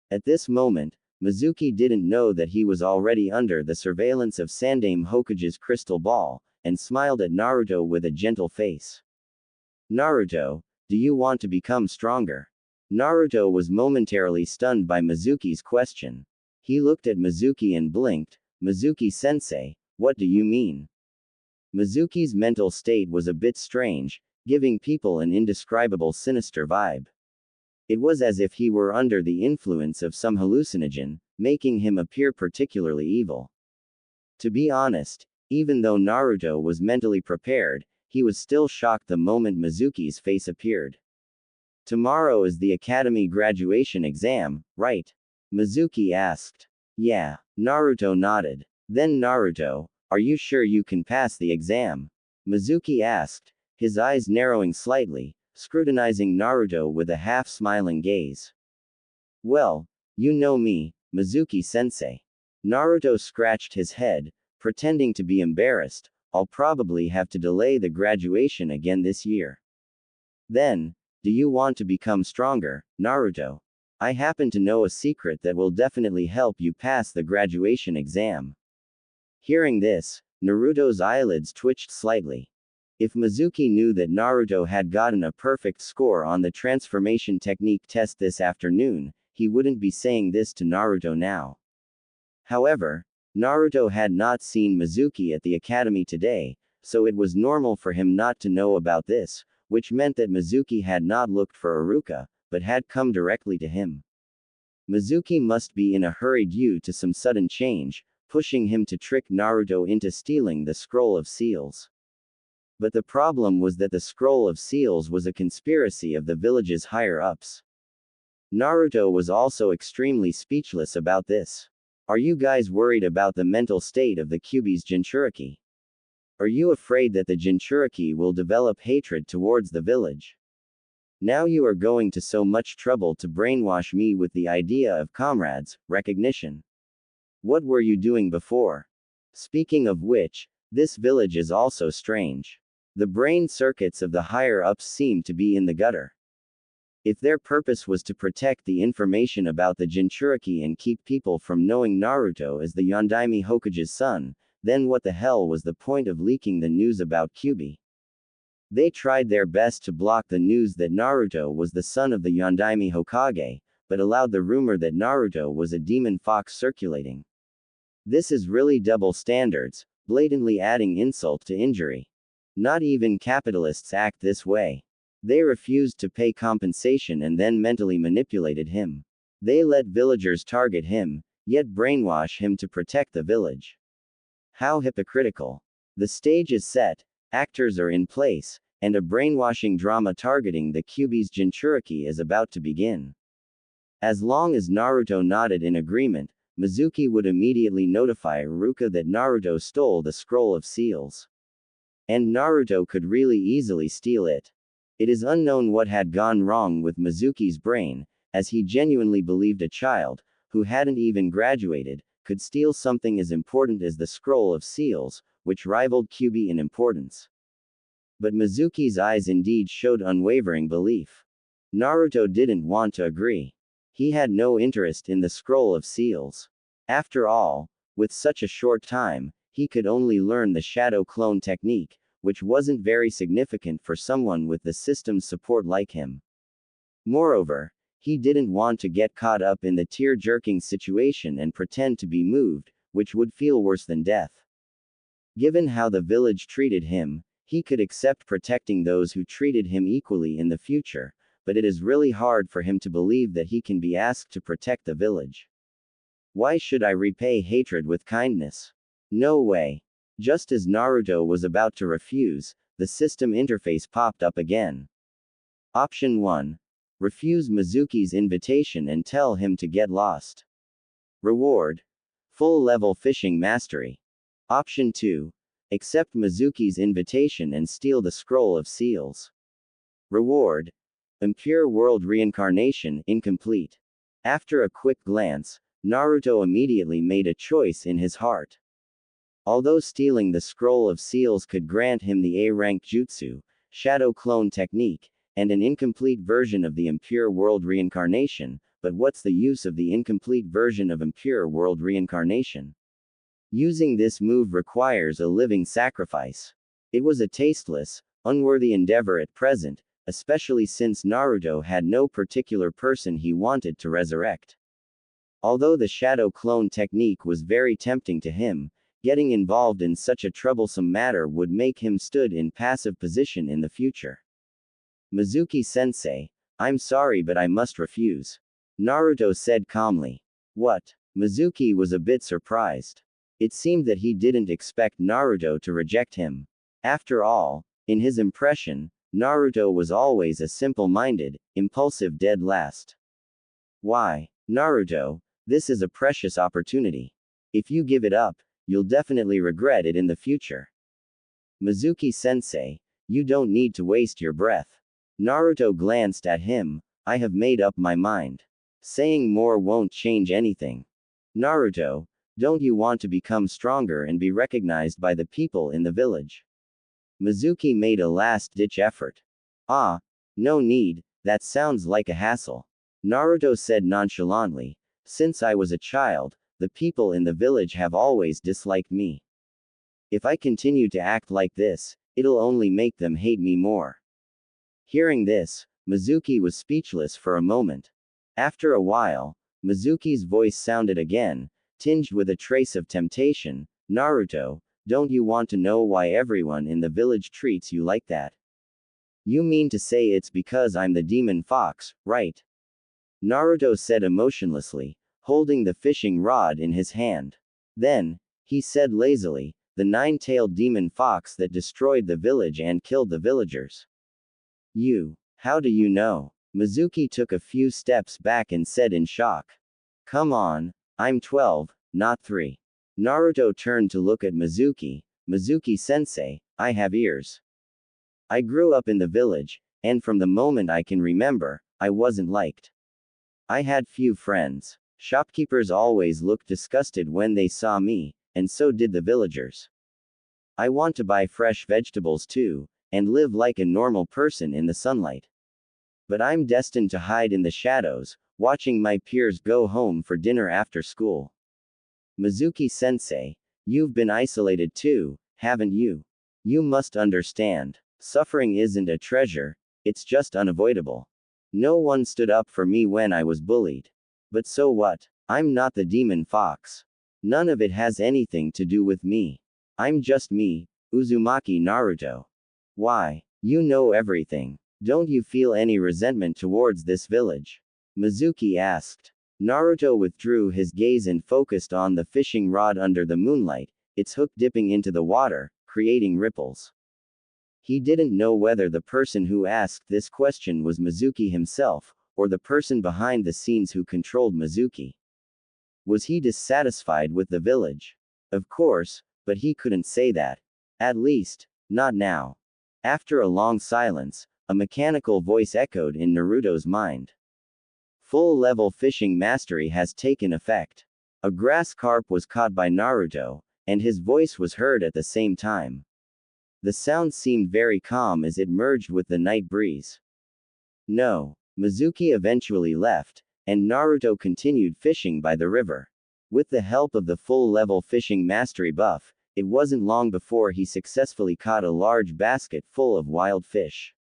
Speaker 1: At this moment, Mizuki didn't know that he was already under the surveillance of Sandaime Hokage's crystal ball, and smiled at Naruto with a gentle face. "Naruto, do you want to become stronger?" Naruto was momentarily stunned by Mizuki's question. He looked at Mizuki and blinked. "Mizuki-sensei, what do you mean?" Mizuki's mental state was a bit strange, giving people an indescribable sinister vibe. It was as if he were under the influence of some hallucinogen, making him appear particularly evil. To be honest, even though Naruto was mentally prepared, he was still shocked the moment Mizuki's face appeared. "Tomorrow is the academy graduation exam, right?" Mizuki asked. "Yeah." Naruto nodded. "Then Naruto, are you sure you can pass the exam?" Mizuki asked, his eyes narrowing slightly, scrutinizing Naruto with a half-smiling gaze. "Well, you know me, Mizuki-sensei." Naruto scratched his head, pretending to be embarrassed. "I'll probably have to delay the graduation again this year." "Then, do you want to become stronger, Naruto? I happen to know a secret that will definitely help you pass the graduation exam." Hearing this, Naruto's eyelids twitched slightly. If Mizuki knew that Naruto had gotten a perfect score on the transformation technique test this afternoon, he wouldn't be saying this to Naruto now. However, Naruto had not seen Mizuki at the academy today, so it was normal for him not to know about this, which meant that Mizuki had not looked for Iruka, but had come directly to him. Mizuki must be in a hurry due to some sudden change, pushing him to trick Naruto into stealing the scroll of seals. But the problem was that the scroll of seals was a conspiracy of the village's higher-ups. Naruto was also extremely speechless about this. "Are you guys worried about the mental state of the Kyuubi's Jinchuriki? Are you afraid that the Jinchuriki will develop hatred towards the village? Now you are going to so much trouble to brainwash me with the idea of comrades, recognition. What were you doing before? Speaking of which, this village is also strange. The brain circuits of the higher-ups seem to be in the gutter. If their purpose was to protect the information about the Jinchuriki and keep people from knowing Naruto as the Yondaime Hokage's son, then what the hell was the point of leaking the news about Kyuubi? They tried their best to block the news that Naruto was the son of the Yondaime Hokage, but allowed the rumor that Naruto was a demon fox circulating. This is really double standards, blatantly adding insult to injury. Not even capitalists act this way. They refused to pay compensation and then mentally manipulated him. They let villagers target him, yet brainwash him to protect the village. How hypocritical. The stage is set, actors are in place, and a brainwashing drama targeting the Kyuubi's Jinchuriki is about to begin. As long as Naruto nodded in agreement, Mizuki would immediately notify Iruka that Naruto stole the scroll of seals. And Naruto could really easily steal it. It is unknown what had gone wrong with Mizuki's brain, as he genuinely believed a child, who hadn't even graduated, could steal something as important as the scroll of seals, which rivaled Kyuubi in importance. But Mizuki's eyes indeed showed unwavering belief. Naruto didn't want to agree. He had no interest in the scroll of seals. After all, with such a short time, he could only learn the shadow clone technique, which wasn't very significant for someone with the system's support like him. Moreover, he didn't want to get caught up in the tear-jerking situation and pretend to be moved, which would feel worse than death. Given how the village treated him, he could accept protecting those who treated him equally in the future, but it is really hard for him to believe that he can be asked to protect the village. Why should I repay hatred with kindness? No way. Just as Naruto was about to refuse, the system interface popped up again. Option 1. Refuse Mizuki's invitation and tell him to get lost. Reward. Full-level fishing mastery. Option 2. Accept Mizuki's invitation and steal the scroll of seals. Reward. Impure world reincarnation, incomplete. After a quick glance, Naruto immediately made a choice in his heart. Although stealing the scroll of seals could grant him the A-rank jutsu, shadow clone technique, and an incomplete version of the impure world reincarnation, but what's the use of the incomplete version of impure world reincarnation? Using this move requires a living sacrifice. It was a tasteless, unworthy endeavor at present, especially since Naruto had no particular person he wanted to resurrect. Although the shadow clone technique was very tempting to him, getting involved in such a troublesome matter would make him stood in passive position in the future. Mizuki-sensei, I'm sorry but I must refuse. Naruto said calmly. What? Mizuki was a bit surprised. It seemed that he didn't expect Naruto to reject him. After all, in his impression, Naruto was always a simple-minded, impulsive dead last. Why, Naruto, this is a precious opportunity. If you give it up, you'll definitely regret it in the future. Mizuki-sensei, you don't need to waste your breath. Naruto glanced at him. I have made up my mind. Saying more won't change anything. Naruto, don't you want to become stronger and be recognized by the people in the village? Mizuki made a last-ditch effort. Ah, no need, that sounds like a hassle. Naruto said nonchalantly, since I was a child, the people in the village have always disliked me. If I continue to act like this, it'll only make them hate me more. Hearing this, Mizuki was speechless for a moment. After a while, Mizuki's voice sounded again, tinged with a trace of temptation. Naruto, don't you want to know why everyone in the village treats you like that? You mean to say it's because I'm the demon fox, right? Naruto said emotionlessly, holding the fishing rod in his hand. Then, he said lazily, the nine-tailed demon fox that destroyed the village and killed the villagers. How do you know? Mizuki took a few steps back and said in shock. Come on, I'm 12, not 3. Naruto turned to look at Mizuki. Mizuki-sensei, I have ears. I grew up in the village, and from the moment I can remember, I wasn't liked. I had few friends. Shopkeepers always looked disgusted when they saw me, and so did the villagers. I want to buy fresh vegetables too, and live like a normal person in the sunlight. But I'm destined to hide in the shadows, watching my peers go home for dinner after school. Mizuki-sensei, you've been isolated too, haven't you? You must understand. Suffering isn't a treasure, it's just unavoidable. No one stood up for me when I was bullied. But so what? I'm not the demon fox. None of it has anything to do with me. I'm just me, Uzumaki Naruto. Why? You know everything. Don't you feel any resentment towards this village? Mizuki asked. Naruto withdrew his gaze and focused on the fishing rod under the moonlight, its hook dipping into the water, creating ripples. He didn't know whether the person who asked this question was Mizuki himself, or the person behind the scenes who controlled Mizuki. Was he dissatisfied with the village? Of course, but he couldn't say that. At least, not now. After a long silence, a mechanical voice echoed in Naruto's mind. Full-level fishing mastery has taken effect. A grass carp was caught by Naruto, and his voice was heard at the same time. The sound seemed very calm as it merged with the night breeze. No. Mizuki eventually left, and Naruto continued fishing by the river. With the help of the full-level fishing mastery buff, it wasn't long before he successfully caught a large basket full of wild fish.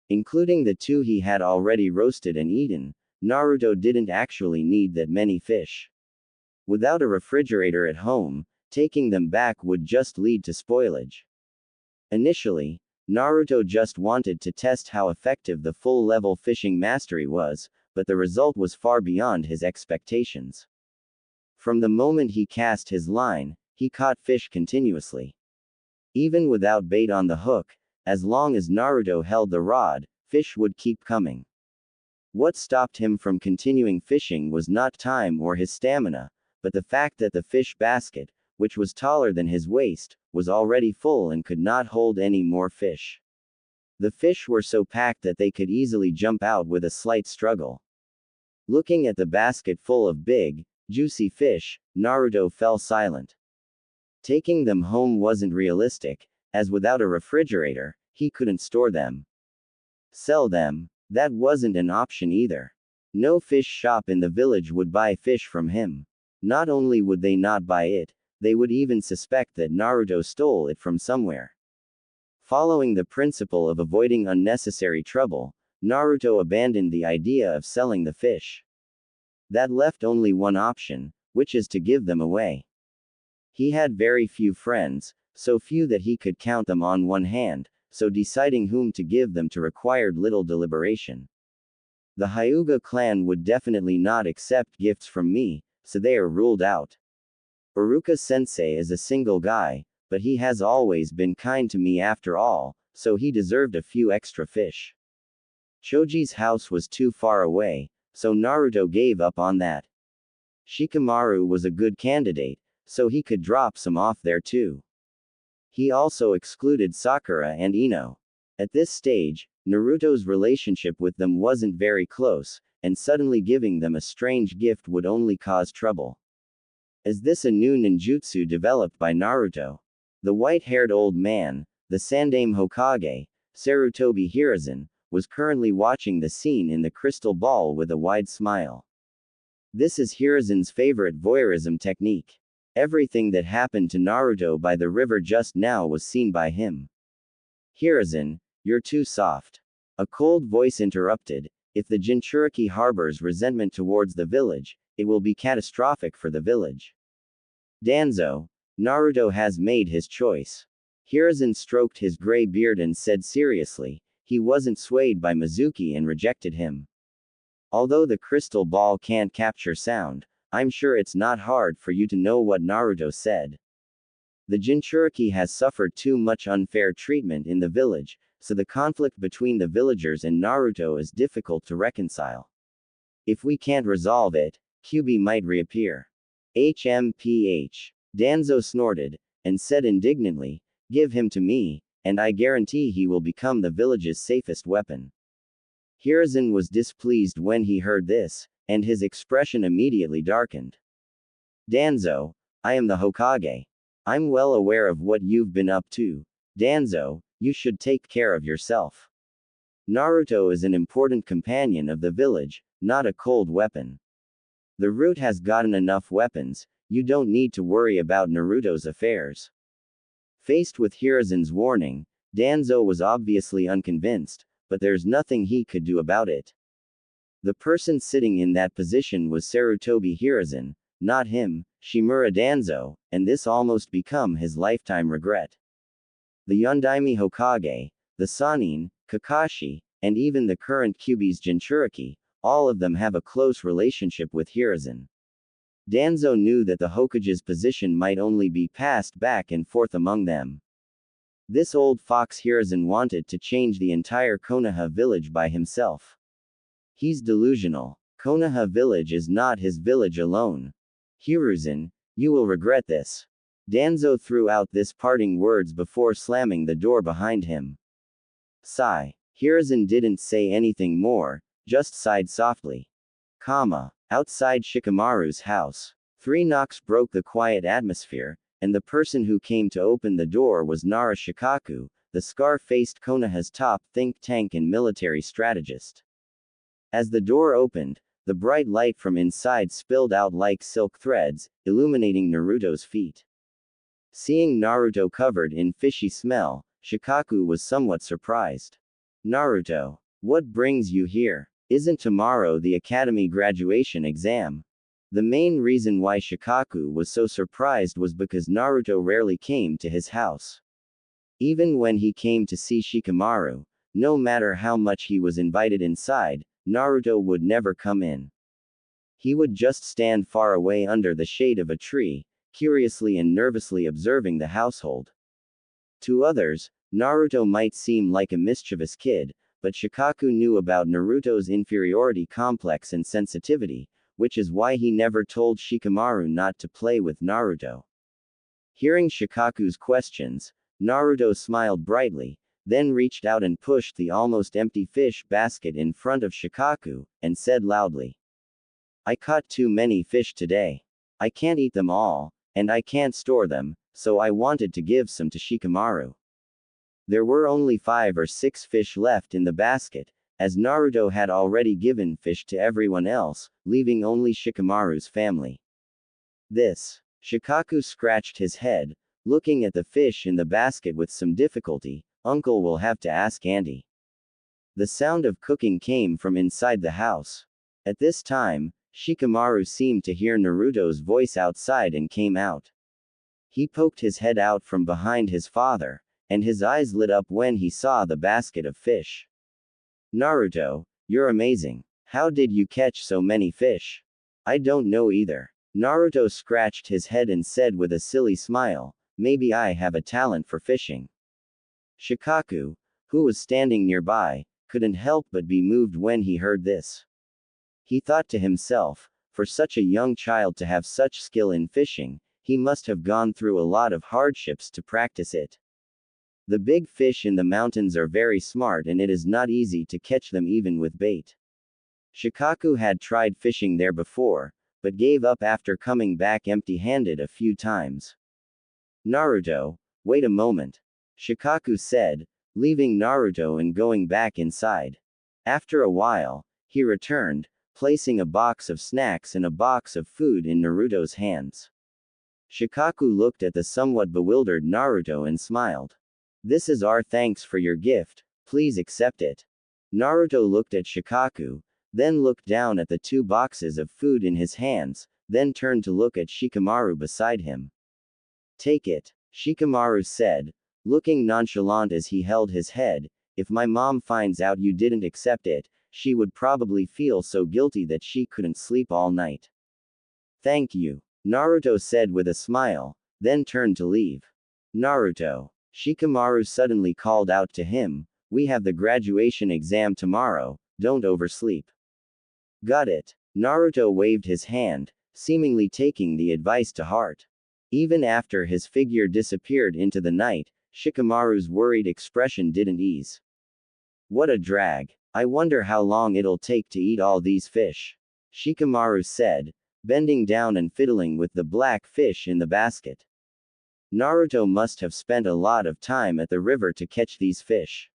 Speaker 1: Including the 2 he had already roasted and eaten, Naruto didn't actually need that many fish. Without a refrigerator at home, taking them back would just lead to spoilage. Initially, Naruto just wanted to test how effective the full-level fishing mastery was, but the result was far beyond his expectations. From the moment he cast his line, he caught fish continuously. Even without bait on the hook, as long as Naruto held the rod, fish would keep coming. What stopped him from continuing fishing was not time or his stamina, but the fact that the fish basket, which was taller than his waist, was already full and could not hold any more fish. The fish were so packed that they could easily jump out with a slight struggle. Looking at the basket full of big, juicy fish, Naruto fell silent. Taking them home wasn't realistic, as without a refrigerator, he couldn't store them. Sell them, that wasn't an option either. No fish shop in the village would buy fish from him. Not only would they not buy it, they would even suspect that Naruto stole it from somewhere. Following the principle of avoiding unnecessary trouble, Naruto abandoned the idea of selling the fish. That left only one option, which is to give them away. He had very few friends, so few that he could count them on one hand, so deciding whom to give them to required little deliberation. The Hyuga clan would definitely not accept gifts from me, so they are ruled out. Iruka-sensei is a single guy, but he has always been kind to me after all, so he deserved a few extra fish. Choji's house was too far away, so Naruto gave up on that. Shikamaru was a good candidate, so he could drop some off there too. He also excluded Sakura and Ino. At this stage, Naruto's relationship with them wasn't very close, and suddenly giving them a strange gift would only cause trouble. Is this a new ninjutsu developed by Naruto? The white-haired old man, the Sandaime Hokage, Sarutobi Hiruzen, was currently watching the scene in the crystal ball with a wide smile. This is Hiruzen's favorite voyeurism technique. Everything that happened to Naruto by the river just now was seen by him. Hiruzen, you're too soft. A cold voice interrupted. If the Jinchuriki harbors resentment towards the village, it will be catastrophic for the village. Danzo, Naruto has made his choice. Hiruzen stroked his gray beard and said seriously, he wasn't swayed by Mizuki and rejected him. Although the crystal ball can't capture sound, I'm sure it's not hard for you to know what Naruto said. The Jinchuriki has suffered too much unfair treatment in the village, so the conflict between the villagers and Naruto is difficult to reconcile. If we can't resolve it, Kyuubi might reappear. HMPH. Danzo snorted, and said indignantly, give him to me, and I guarantee he will become the village's safest weapon. Hiruzen was displeased when he heard this, and his expression immediately darkened. Danzo, I am the Hokage. I'm well aware of what you've been up to. Danzo, you should take care of yourself. Naruto is an important companion of the village, not a cold weapon. The root has gotten enough weapons, you don't need to worry about Naruto's affairs. Faced with Hiruzen's warning, Danzo was obviously unconvinced, but there's nothing he could do about it. The person sitting in that position was Sarutobi Hiruzen, not him, Shimura Danzo, and this almost become his lifetime regret. The Yondaime Hokage, the Sannin, Kakashi, and even the current Kyuubi's Jinchuriki, all of them have a close relationship with Hiruzen. Danzo knew that the Hokage's position might only be passed back and forth among them. This old fox Hiruzen wanted to change the entire Konoha village by himself. He's delusional. Konoha village is not his village alone. Hiruzen, you will regret this. Danzo threw out this parting words before slamming the door behind him. Sigh. Hiruzen didn't say anything more, just sighed softly. Outside Shikamaru's house. 3 knocks broke the quiet atmosphere, and the person who came to open the door was Nara Shikaku, the scar-faced Konoha's top think tank and military strategist. As the door opened, the bright light from inside spilled out like silk threads, illuminating Naruto's feet. Seeing Naruto covered in fishy smell, Shikaku was somewhat surprised. Naruto, what brings you here? Isn't tomorrow the academy graduation exam? The main reason why Shikaku was so surprised was because Naruto rarely came to his house. Even when he came to see Shikamaru, no matter how much he was invited inside, Naruto would never come in. He would just stand far away under the shade of a tree, curiously and nervously observing the household. To others, Naruto might seem like a mischievous kid, but Shikaku knew about Naruto's inferiority complex and sensitivity, which is why he never told Shikamaru not to play with Naruto. Hearing Shikaku's questions, Naruto smiled brightly, then reached out and pushed the almost empty fish basket in front of Shikaku, and said loudly, "I caught too many fish today. I can't eat them all, and I can't store them, so I wanted to give some to Shikamaru." There were only 5 or 6 fish left in the basket, as Naruto had already given fish to everyone else, leaving only Shikamaru's family. Shikaku scratched his head, looking at the fish in the basket with some difficulty. "Uncle will have to ask Auntie." The sound of cooking came from inside the house. At this time, Shikamaru seemed to hear Naruto's voice outside and came out. He poked his head out from behind his father, and his eyes lit up when he saw the basket of fish. "Naruto, you're amazing. How did you catch so many fish?" "I don't know either." Naruto scratched his head and said with a silly smile, "Maybe I have a talent for fishing." Shikaku, who was standing nearby, couldn't help but be moved when he heard this. He thought to himself, for such a young child to have such skill in fishing, he must have gone through a lot of hardships to practice it. The big fish in the mountains are very smart and it is not easy to catch them even with bait. Shikaku had tried fishing there before, but gave up after coming back empty-handed a few times. "Naruto, wait a moment," Shikaku said, leaving Naruto and going back inside. After a while, he returned, placing a box of snacks and a box of food in Naruto's hands. Shikaku looked at the somewhat bewildered Naruto and smiled. "This is our thanks for your gift, please accept it." Naruto looked at Shikaku, then looked down at the 2 boxes of food in his hands, then turned to look at Shikamaru beside him. "Take it," Shikamaru said, looking nonchalant as he held his head. "If my mom finds out you didn't accept it, she would probably feel so guilty that she couldn't sleep all night." "Thank you," Naruto said with a smile, then turned to leave. "Naruto," Shikamaru suddenly called out to him, "we have the graduation exam tomorrow, don't oversleep." "Got it." Naruto waved his hand, seemingly taking the advice to heart. Even after his figure disappeared into the night, Shikamaru's worried expression didn't ease. "What a drag. I wonder how long it'll take to eat all these fish," Shikamaru said, bending down and fiddling with the black fish in the basket. "Naruto must have spent a lot of time at the river to catch these fish,"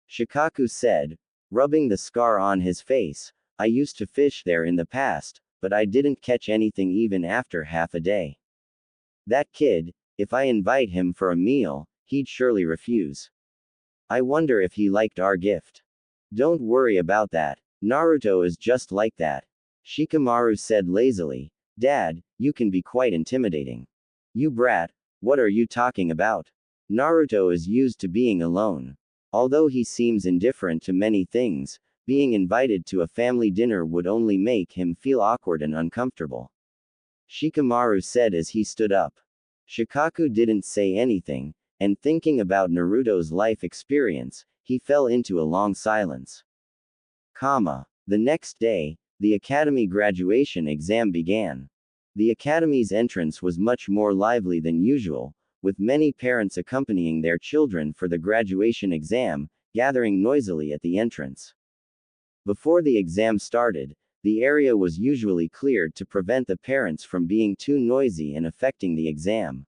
Speaker 1: Shikaku said, rubbing the scar on his face. "I used to fish there in the past, but I didn't catch anything even after half a day. That kid, if I invite him for a meal, he'd surely refuse. I wonder if he liked our gift." "Don't worry about that. Naruto is just like that," Shikamaru said lazily. "Dad, you can be quite intimidating." "You brat, what are you talking about? Naruto is used to being alone. Although he seems indifferent to many things, being invited to a family dinner would only make him feel awkward and uncomfortable," Shikamaru said as he stood up. Shikaku didn't say anything, and thinking about Naruto's life experience, he fell into a long silence. The next day, the academy graduation exam began. The academy's entrance was much more lively than usual, with many parents accompanying their children for the graduation exam, gathering noisily at the entrance. Before the exam started, the area was usually cleared to prevent the parents from being too noisy and affecting the exam.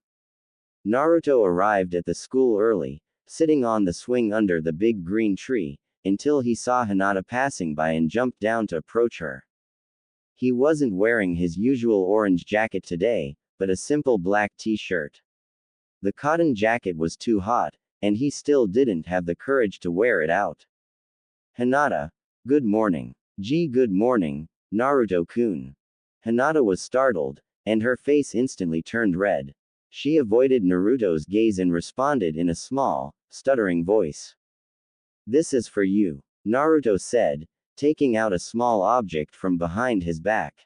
Speaker 1: Naruto arrived at the school early, sitting on the swing under the big green tree, until he saw Hinata passing by and jumped down to approach her. He wasn't wearing his usual orange jacket today, but a simple black t-shirt. The cotton jacket was too hot, and he still didn't have the courage to wear it out. "Hinata, good morning." "Gee, good morning, Naruto-kun." Hinata was startled, and her face instantly turned red. She avoided Naruto's gaze and responded in a small, stuttering voice. This is for you, Naruto said, taking out a small object from behind his back.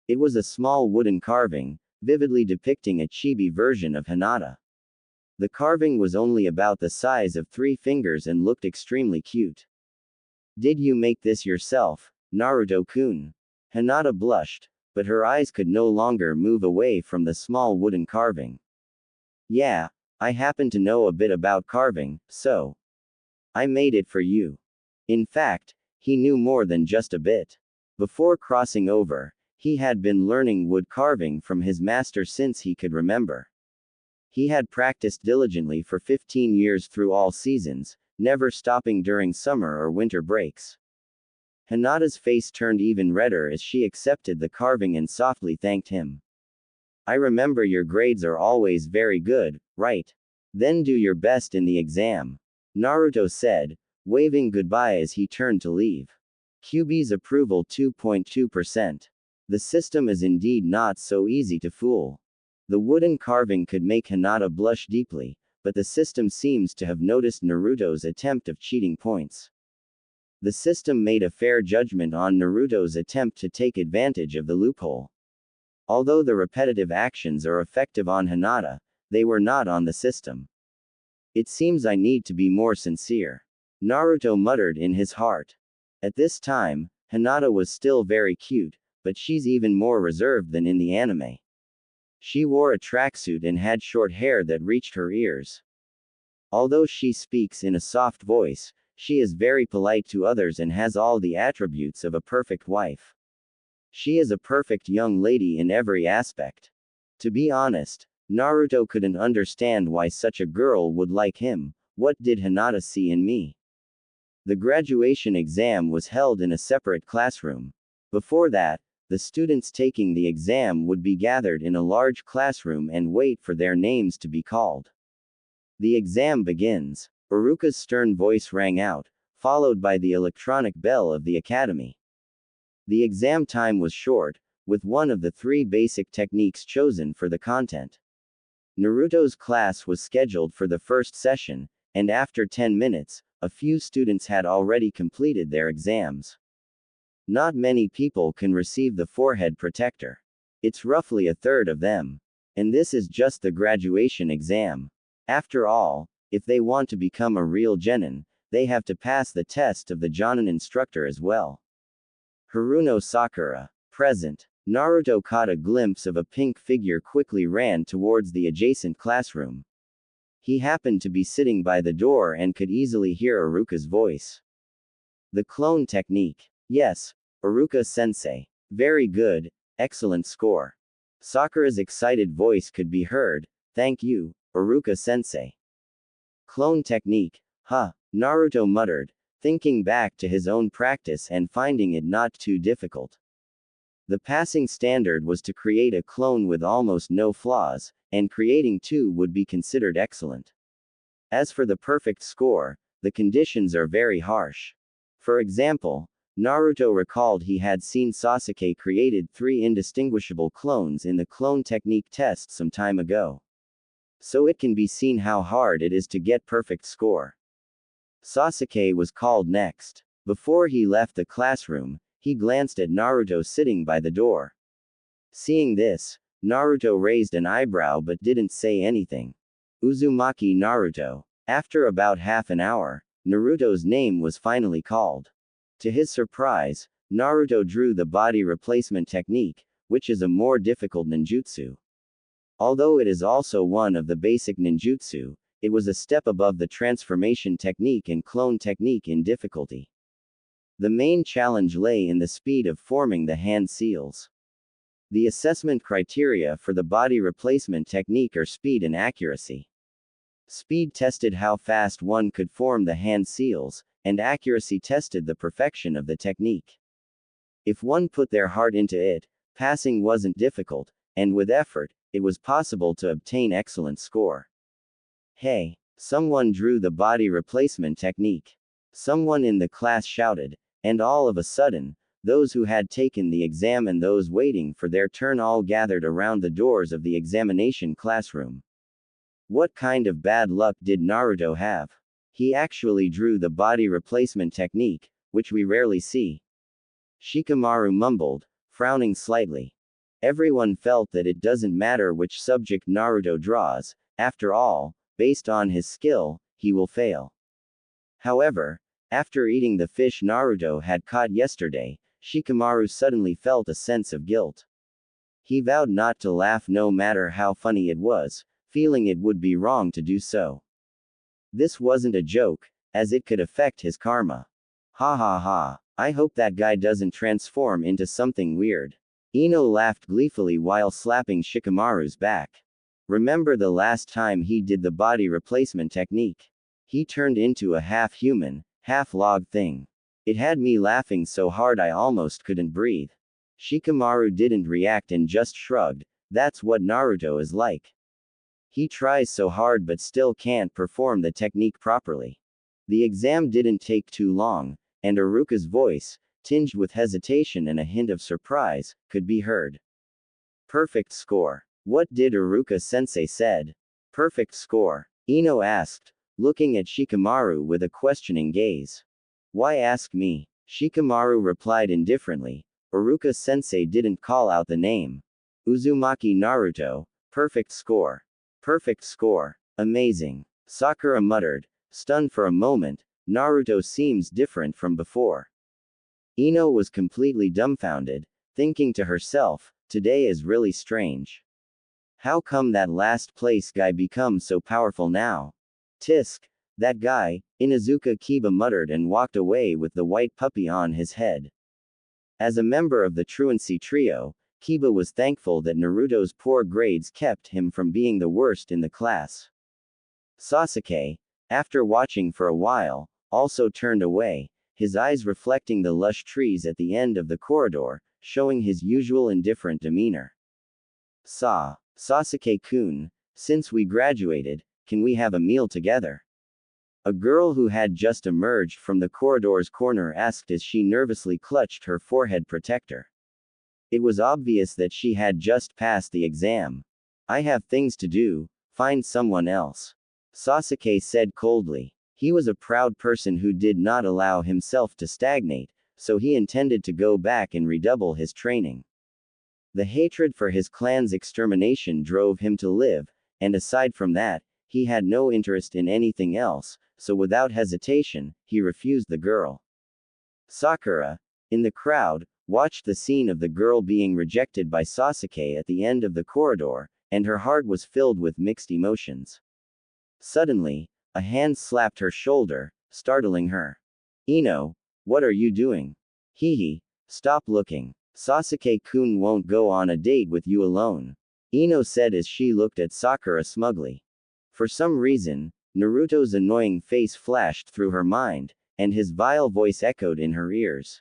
Speaker 1: It was a small wooden carving, vividly depicting a chibi version of Hinata. The carving was only about the size of 3 fingers and looked extremely cute. Did you make this yourself, Naruto-kun? Hinata blushed, but her eyes could no longer move away from the small wooden carving. Yeah, I happen to know a bit about carving, so I made it for you. In fact, he knew more than just a bit. Before crossing over, he had been learning wood carving from his master since he could remember. He had practiced diligently for 15 years through all seasons, never stopping during summer or winter breaks. Hinata's face turned even redder as she accepted the carving and softly thanked him. I remember your grades are always very good, right? Then do your best in the exam, Naruto said, waving goodbye as he turned to leave. QB's approval 2.2%. The system is indeed not so easy to fool. The wooden carving could make Hinata blush deeply, but the system seems to have noticed Naruto's attempt of cheating points. The system made a fair judgment on Naruto's attempt to take advantage of the loophole. Although the repetitive actions are effective on Hinata, they were not on the system. It seems I need to be more sincere, Naruto muttered in his heart. At this time, Hinata was still very cute, but she's even more reserved than in the anime. She wore a tracksuit and had short hair that reached her ears. Although she speaks in a soft voice, she is very polite to others and has all the attributes of a perfect wife. She is a perfect young lady in every aspect. To be honest, Naruto couldn't understand why such a girl would like him. What did Hinata see in me? The graduation exam was held in a separate classroom. Before that, the students taking the exam would be gathered in a large classroom and wait for their names to be called. The exam begins. Uruka's stern voice rang out, followed by the electronic bell of the academy. The exam time was short, with one of the 3 basic techniques chosen for the content. Naruto's class was scheduled for the first session, and after 10 minutes, a few students had already completed their exams. Not many people can receive the forehead protector. It's roughly a third of them. And this is just the graduation exam. After all, if they want to become a real genin, they have to pass the test of the Jonin instructor as well. Haruno Sakura, present. Naruto caught a glimpse of a pink figure quickly ran towards the adjacent classroom. He happened to be sitting by the door and could easily hear Uruka's voice. The clone technique. Yes, Uruka-sensei. Very good, excellent score. Sakura's excited voice could be heard. Thank you, Uruka-sensei. Clone technique, huh, Naruto muttered, thinking back to his own practice and finding it not too difficult. The passing standard was to create a clone with almost no flaws, and creating 2 would be considered excellent. As for the perfect score, the conditions are very harsh. For example, Naruto recalled he had seen Sasuke created 3 indistinguishable clones in the clone technique test some time ago. So it can be seen how hard it is to get perfect score. Sasuke was called next. Before he left the classroom, he glanced at Naruto sitting by the door. Seeing this, Naruto raised an eyebrow but didn't say anything. Uzumaki Naruto. After about half an hour, Naruto's name was finally called. To his surprise, Naruto drew the body replacement technique, which is a more difficult ninjutsu. Although it is also one of the basic ninjutsu, it was a step above the transformation technique and clone technique in difficulty. The main challenge lay in the speed of forming the hand seals. The assessment criteria for the body replacement technique are speed and accuracy. Speed tested how fast one could form the hand seals, and accuracy tested the perfection of the technique. If one put their heart into it, passing wasn't difficult, and with effort, it was possible to obtain excellent score. Hey, someone drew the body replacement technique. Someone in the class shouted, and all of a sudden, Those who had taken the exam and those waiting for their turn all gathered around the doors of the examination classroom. What kind of bad luck did Naruto have? He actually drew the body replacement technique, which we rarely see. Shikamaru mumbled, frowning slightly. Everyone felt that it doesn't matter which subject Naruto draws, after all, based on his skill, he will fail. However, after eating the fish Naruto had caught yesterday, Shikamaru suddenly felt a sense of guilt. He vowed not to laugh no matter how funny it was, feeling it would be wrong to do so. This wasn't a joke, as it could affect his karma. Ha ha ha, I hope that guy doesn't transform into something weird. Ino laughed gleefully while slapping Shikamaru's back. Remember the last time he did the body replacement technique? He turned into a half-human, half-log thing. It had me laughing so hard I almost couldn't breathe. Shikamaru didn't react and just shrugged. That's what Naruto is like. He tries so hard but still can't perform the technique properly. The exam didn't take too long, and Iruka's voice, tinged with hesitation and a hint of surprise, could be heard. Perfect score. What did Iruka-sensei said? Perfect score. Ino asked, looking at Shikamaru with a questioning gaze. Why ask me? Shikamaru replied indifferently. Iruka-sensei didn't call out the name. Uzumaki Naruto, perfect score. Perfect score. Amazing. Sakura muttered, stunned for a moment. Naruto seems different from before. Ino was completely dumbfounded, thinking to herself, today is really strange. How come that last place guy becomes so powerful now? Tisk, that guy, Inuzuka Kiba muttered and walked away with the white puppy on his head. As a member of the truancy trio, Kiba was thankful that Naruto's poor grades kept him from being the worst in the class. Sasuke, after watching for a while, also turned away, his eyes reflecting the lush trees at the end of the corridor, showing his usual indifferent demeanor. Sasuke-kun, since we graduated, can we have a meal together? A girl who had just emerged from the corridor's corner asked as she nervously clutched her forehead protector. It was obvious that she had just passed the exam. I have things to do, find someone else. Sasuke said coldly. He was a proud person who did not allow himself to stagnate, so he intended to go back and redouble his training. The hatred for his clan's extermination drove him to live, and aside from that, he had no interest in anything else, so without hesitation, he refused the girl. Sakura, in the crowd, watched the scene of the girl being rejected by Sasuke at the end of the corridor, and her heart was filled with mixed emotions. Suddenly, a hand slapped her shoulder, startling her. Ino, what are you doing? Hehe, stop looking. Sasuke-kun won't go on a date with you alone. Ino said as she looked at Sakura smugly. For some reason, Naruto's annoying face flashed through her mind, and his vile voice echoed in her ears.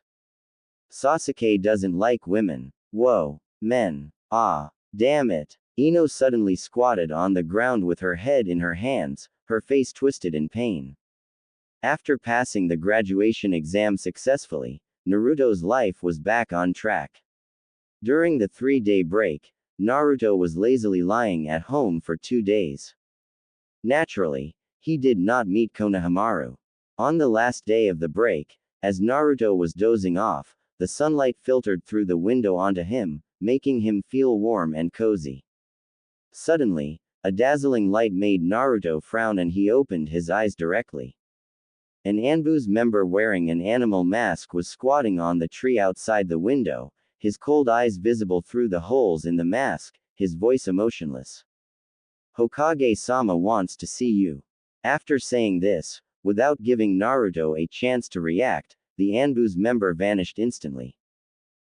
Speaker 1: Sasuke doesn't like women. Whoa, men. Ah, damn it. Ino suddenly squatted on the ground with her head in her hands, her face twisted in pain. After passing the graduation exam successfully, Naruto's life was back on track. During the 3-day break, Naruto was lazily lying at home for 2 days. Naturally, he did not meet Konohamaru. On the last day of the break, as Naruto was dozing off, the sunlight filtered through the window onto him, making him feel warm and cozy. Suddenly, a dazzling light made Naruto frown and he opened his eyes directly. An Anbu's member wearing an animal mask was squatting on the tree outside the window, his cold eyes visible through the holes in the mask, his voice emotionless. Hokage-sama wants to see you. After saying this, without giving Naruto a chance to react, the Anbu's member vanished instantly.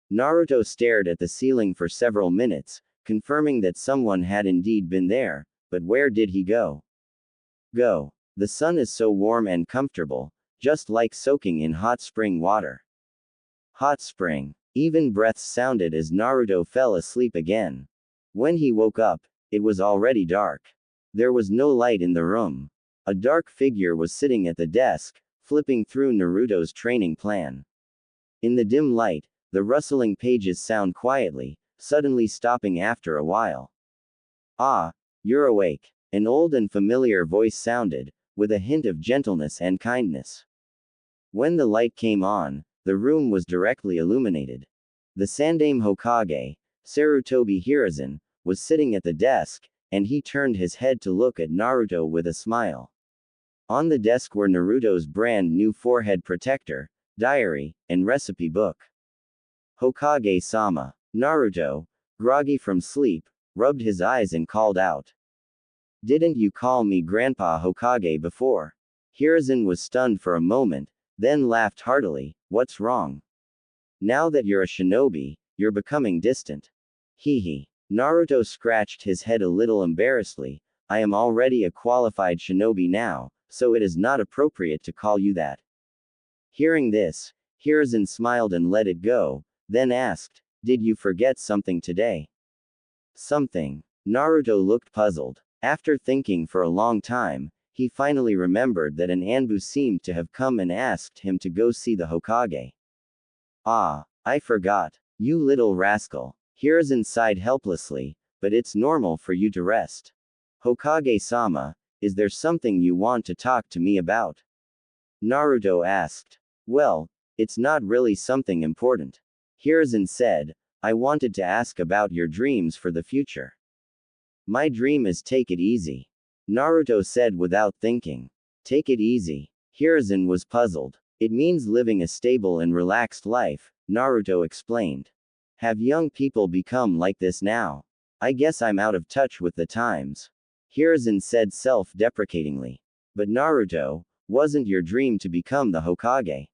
Speaker 1: Naruto stared at the ceiling for several minutes, confirming that someone had indeed been there, but where did he go? Go. The sun is so warm and comfortable, just like soaking in hot spring water. Hot spring. Even breaths sounded as Naruto fell asleep again. When he woke up, it was already dark. There was no light in the room. A dark figure was sitting at the desk, flipping through Naruto's training plan. In the dim light, The rustling pages sound quietly, suddenly stopping after a while. Ah, you're awake. An old and familiar voice sounded, with a hint of gentleness and kindness. When the light came on, the room was directly illuminated. The Sandaime Hokage, Sarutobi Hiruzen, was sitting at the desk, and he turned his head to look at Naruto with a smile. On the desk were Naruto's brand new forehead protector, diary, and recipe book. Hokage-sama. Naruto, groggy from sleep, rubbed his eyes and called out. Didn't you call me Grandpa Hokage before? Hiruzen was stunned for a moment, then laughed heartily. What's wrong? Now that you're a shinobi, you're becoming distant. Hee hee. Naruto scratched his head a little embarrassedly. I am already a qualified shinobi now, so it is not appropriate to call you that. Hearing this, Hiruzen smiled and let it go, then asked, Did you forget something today? Something. Naruto looked puzzled. After thinking for a long time, he finally remembered that an Anbu seemed to have come and asked him to go see the Hokage. Ah, I forgot. You little rascal. Hiruzen sighed helplessly, but it's normal for you to rest. Hokage-sama, is there something you want to talk to me about? Naruto asked. Well, it's not really something important. Hiruzen said, I wanted to ask about your dreams for the future. My dream is take it easy. Naruto said without thinking. Take it easy. Hiruzen was puzzled. It means living a stable and relaxed life, Naruto explained. Have young people become like this now? I guess I'm out of touch with the times. Hiruzen said self-deprecatingly. But Naruto, wasn't your dream to become the Hokage?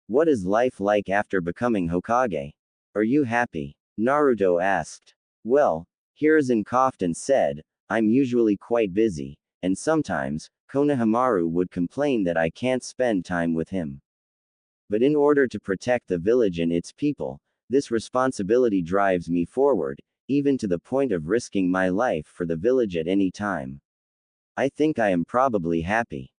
Speaker 1: What is life like after becoming Hokage? Are you happy? Naruto asked. Well, Hiruzen coughed and said, I'm usually quite busy, and sometimes, Konohamaru would complain that I can't spend time with him. But in order to protect the village and its people, this responsibility drives me forward, even to the point of risking my life for the village at any time. I think I am probably happy.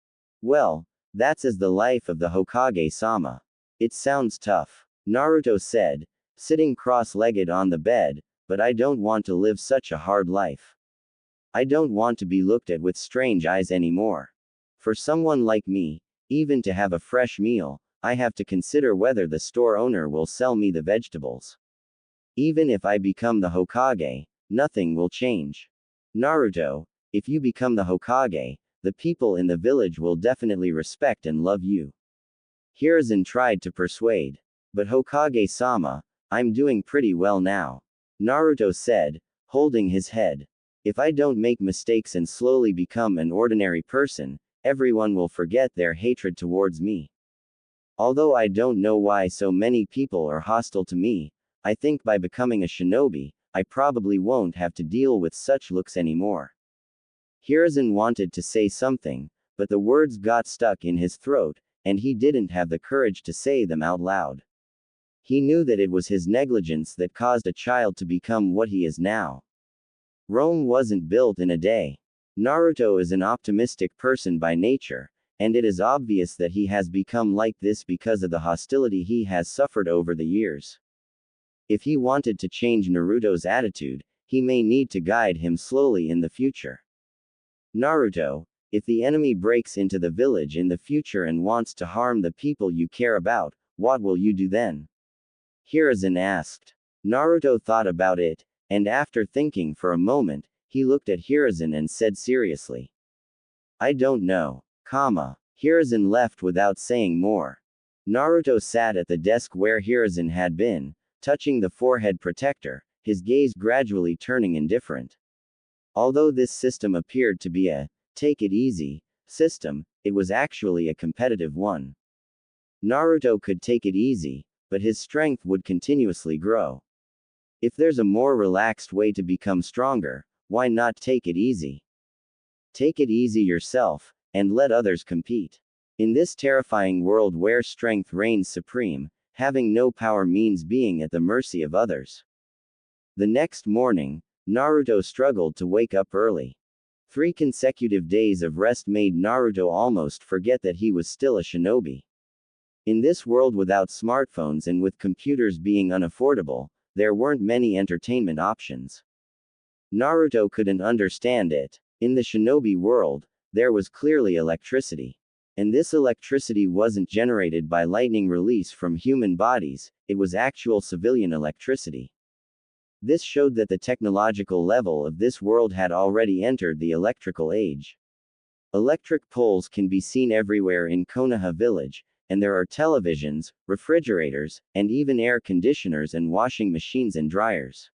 Speaker 1: Well, that's as the life of the Hokage-sama. It sounds tough. Naruto said, sitting cross-legged on the bed, but I don't want to live such a hard life. I don't want to be looked at with strange eyes anymore. For someone like me, even to have a fresh meal, I have to consider whether the store owner will sell me the vegetables. Even if I become the Hokage, nothing will change. Naruto, if you become the Hokage, the people in the village will definitely respect and love you. Hiruzen tried to persuade. But Hokage-sama, I'm doing pretty well now. Naruto said, holding his head. If I don't make mistakes and slowly become an ordinary person, everyone will forget their hatred towards me. Although I don't know why so many people are hostile to me, I think by becoming a shinobi, I probably won't have to deal with such looks anymore. Hiruzen wanted to say something, but the words got stuck in his throat, and he didn't have the courage to say them out loud. He knew that it was his negligence that caused a child to become what he is now. Rome wasn't built in a day. Naruto is an optimistic person by nature, and it is obvious that he has become like this because of the hostility he has suffered over the years. If he wanted to change Naruto's attitude, he may need to guide him slowly in the future. Naruto, if the enemy breaks into the village in the future and wants to harm the people you care about, what will you do then? Hiruzen asked. Naruto thought about it, and after thinking for a moment, he looked at Hiruzen and said seriously. I don't know. Hiruzen left without saying more. Naruto sat at the desk where Hiruzen had been, touching the forehead protector, his gaze gradually turning indifferent. Although this system appeared to be a take it easy system, it was actually a competitive one. Naruto could take it easy, but his strength would continuously grow. If there's a more relaxed way to become stronger, why not take it easy? Take it easy yourself, and let others compete. In this terrifying world where strength reigns supreme, having no power means being at the mercy of others. The next morning, Naruto struggled to wake up early. 3 consecutive days of rest made Naruto almost forget that he was still a shinobi. In this world without smartphones and with computers being unaffordable, there weren't many entertainment options. Naruto couldn't understand it. In the shinobi world, there was clearly electricity. And this electricity wasn't generated by lightning release from human bodies, it was actual civilian electricity. This showed that the technological level of this world had already entered the electrical age. Electric poles can be seen everywhere in Konoha village, and there are televisions, refrigerators, and even air conditioners and washing machines and dryers.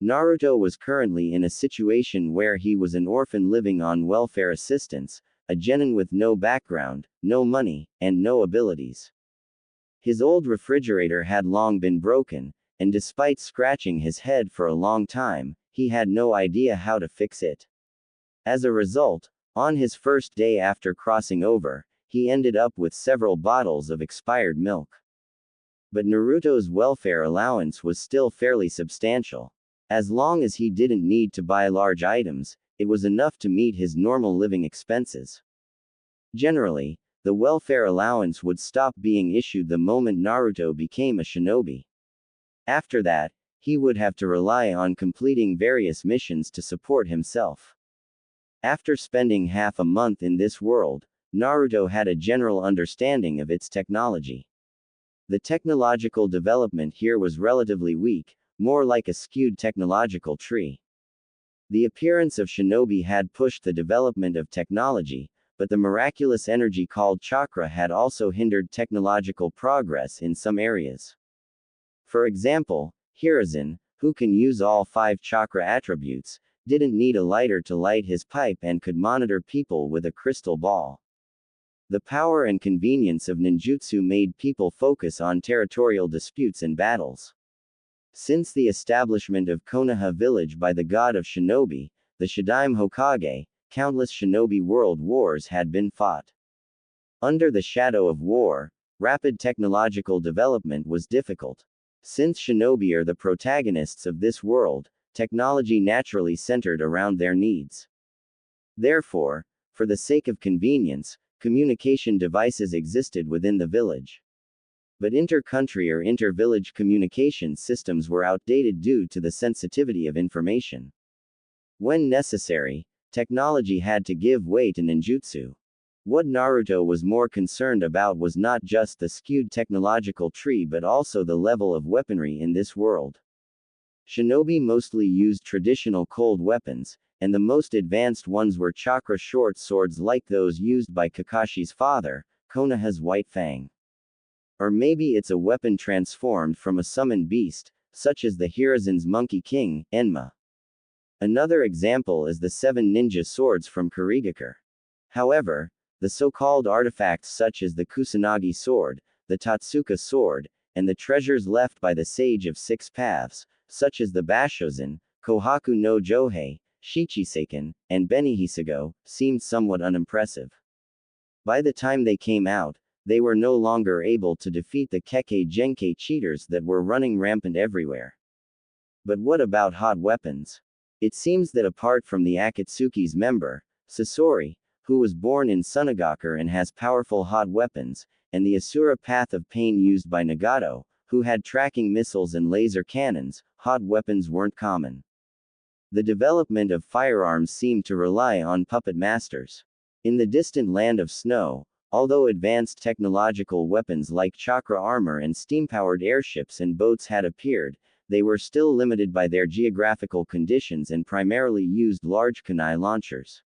Speaker 1: Naruto was currently in a situation where he was an orphan living on welfare assistance, a genin with no background, no money, and no abilities. His old refrigerator had long been broken, and despite scratching his head for a long time, he had no idea how to fix it. As a result, on his first day after crossing over, he ended up with several bottles of expired milk. But Naruto's welfare allowance was still fairly substantial. As long as he didn't need to buy large items, it was enough to meet his normal living expenses. Generally, the welfare allowance would stop being issued the moment Naruto became a shinobi. After that, he would have to rely on completing various missions to support himself. After spending half a month in this world, Naruto had a general understanding of its technology. The technological development here was relatively weak, more like a skewed technological tree. The appearance of shinobi had pushed the development of technology, but the miraculous energy called chakra had also hindered technological progress in some areas. For example, Hiruzen, who can use all 5 chakra attributes, didn't need a lighter to light his pipe and could monitor people with a crystal ball. The power and convenience of ninjutsu made people focus on territorial disputes and battles. Since the establishment of Konoha village by the god of shinobi, the Shadaime Hokage, countless shinobi world wars had been fought. Under the shadow of war, rapid technological development was difficult. Since shinobi are the protagonists of this world, technology naturally centered around their needs. Therefore, for the sake of convenience, communication devices existed within the village. But inter-country or inter-village communication systems were outdated due to the sensitivity of information. When necessary, technology had to give way to ninjutsu. What Naruto was more concerned about was not just the skewed technological tree but also the level of weaponry in this world. Shinobi mostly used traditional cold weapons, and the most advanced ones were chakra short swords like those used by Kakashi's father, Konoha's White Fang. Or maybe it's a weapon transformed from a summoned beast, such as the Hiruzen's Monkey King, Enma. Another example is the 7 ninja swords from Kurigakure. However, the so-called artifacts such as the Kusanagi sword, the Totsuka sword, and the treasures left by the Sage of 6 Paths, such as the Bashozen, Kohaku no Johei, Shichiseiken, and Benihisago, seemed somewhat unimpressive. By the time they came out, they were no longer able to defeat the Kekkei Genkei cheaters that were running rampant everywhere. But what about hot weapons? It seems that apart from the Akatsuki's member, Sasori, who was born in Tsunade and has powerful hot weapons, and the Asura Path of Pain used by Nagato, who had tracking missiles and laser cannons, hot weapons weren't common. The development of firearms seemed to rely on puppet masters. In the distant land of snow, although advanced technological weapons like chakra armor and steam-powered airships and boats had appeared, they were still limited by their geographical conditions and primarily used large kunai launchers.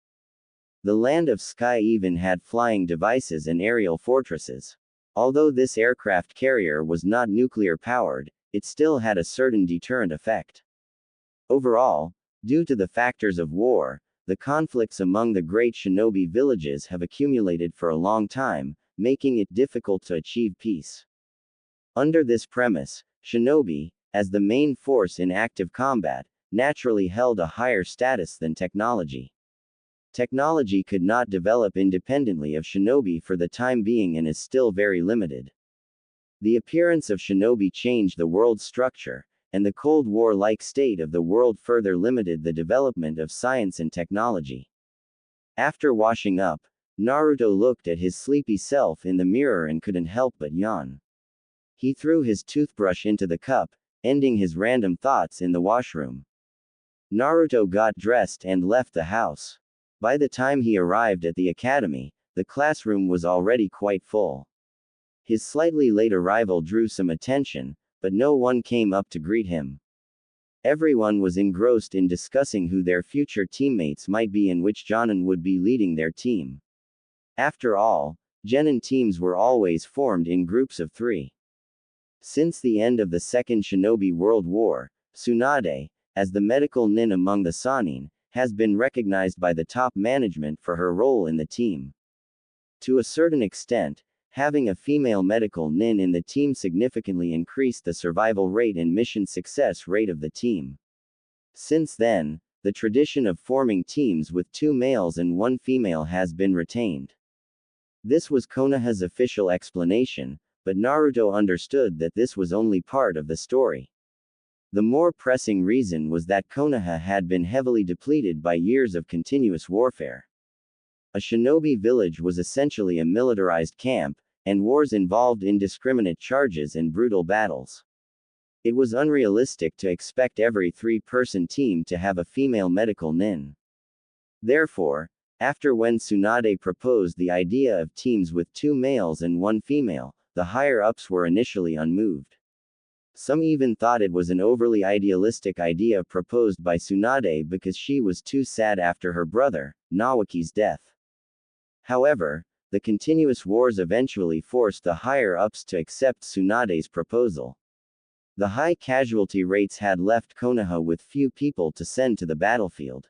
Speaker 1: The land of sky even had flying devices and aerial fortresses. Although this aircraft carrier was not nuclear-powered, it still had a certain deterrent effect. Overall, due to the factors of war, the conflicts among the great shinobi villages have accumulated for a long time, making it difficult to achieve peace. Under this premise, shinobi, as the main force in active combat, naturally held a higher status than technology. Technology could not develop independently of shinobi for the time being and is still very limited. The appearance of shinobi changed the world's structure, and the Cold War-like state of the world further limited the development of science and technology. After washing up, Naruto looked at his sleepy self in the mirror and couldn't help but yawn. He threw his toothbrush into the cup, ending his random thoughts in the washroom. Naruto got dressed and left the house. By the time he arrived at the academy, the classroom was already quite full. His slightly late arrival drew some attention, but no one came up to greet him. Everyone was engrossed in discussing who their future teammates might be and which Jonin would be leading their team. After all, Genin teams were always formed in groups of 3. Since the end of the Second Shinobi World War, Tsunade, as the medical nin among the Sannin, has been recognized by the top management for her role in the team. To a certain extent, having a female medical nin in the team significantly increased the survival rate and mission success rate of the team. Since then, the tradition of forming teams with 2 males and 1 female has been retained. This was Konoha's official explanation, but Naruto understood that this was only part of the story. The more pressing reason was that Konoha had been heavily depleted by years of continuous warfare. A shinobi village was essentially a militarized camp, and wars involved indiscriminate charges and brutal battles. It was unrealistic to expect every 3-person team to have a female medical nin. Therefore, after when Tsunade proposed the idea of teams with 2 males and 1 female, the higher-ups were initially unmoved. Some even thought it was an overly idealistic idea proposed by Tsunade because she was too sad after her brother, Nawaki's death. However, the continuous wars eventually forced the higher-ups to accept Tsunade's proposal. The high casualty rates had left Konoha with few people to send to the battlefield.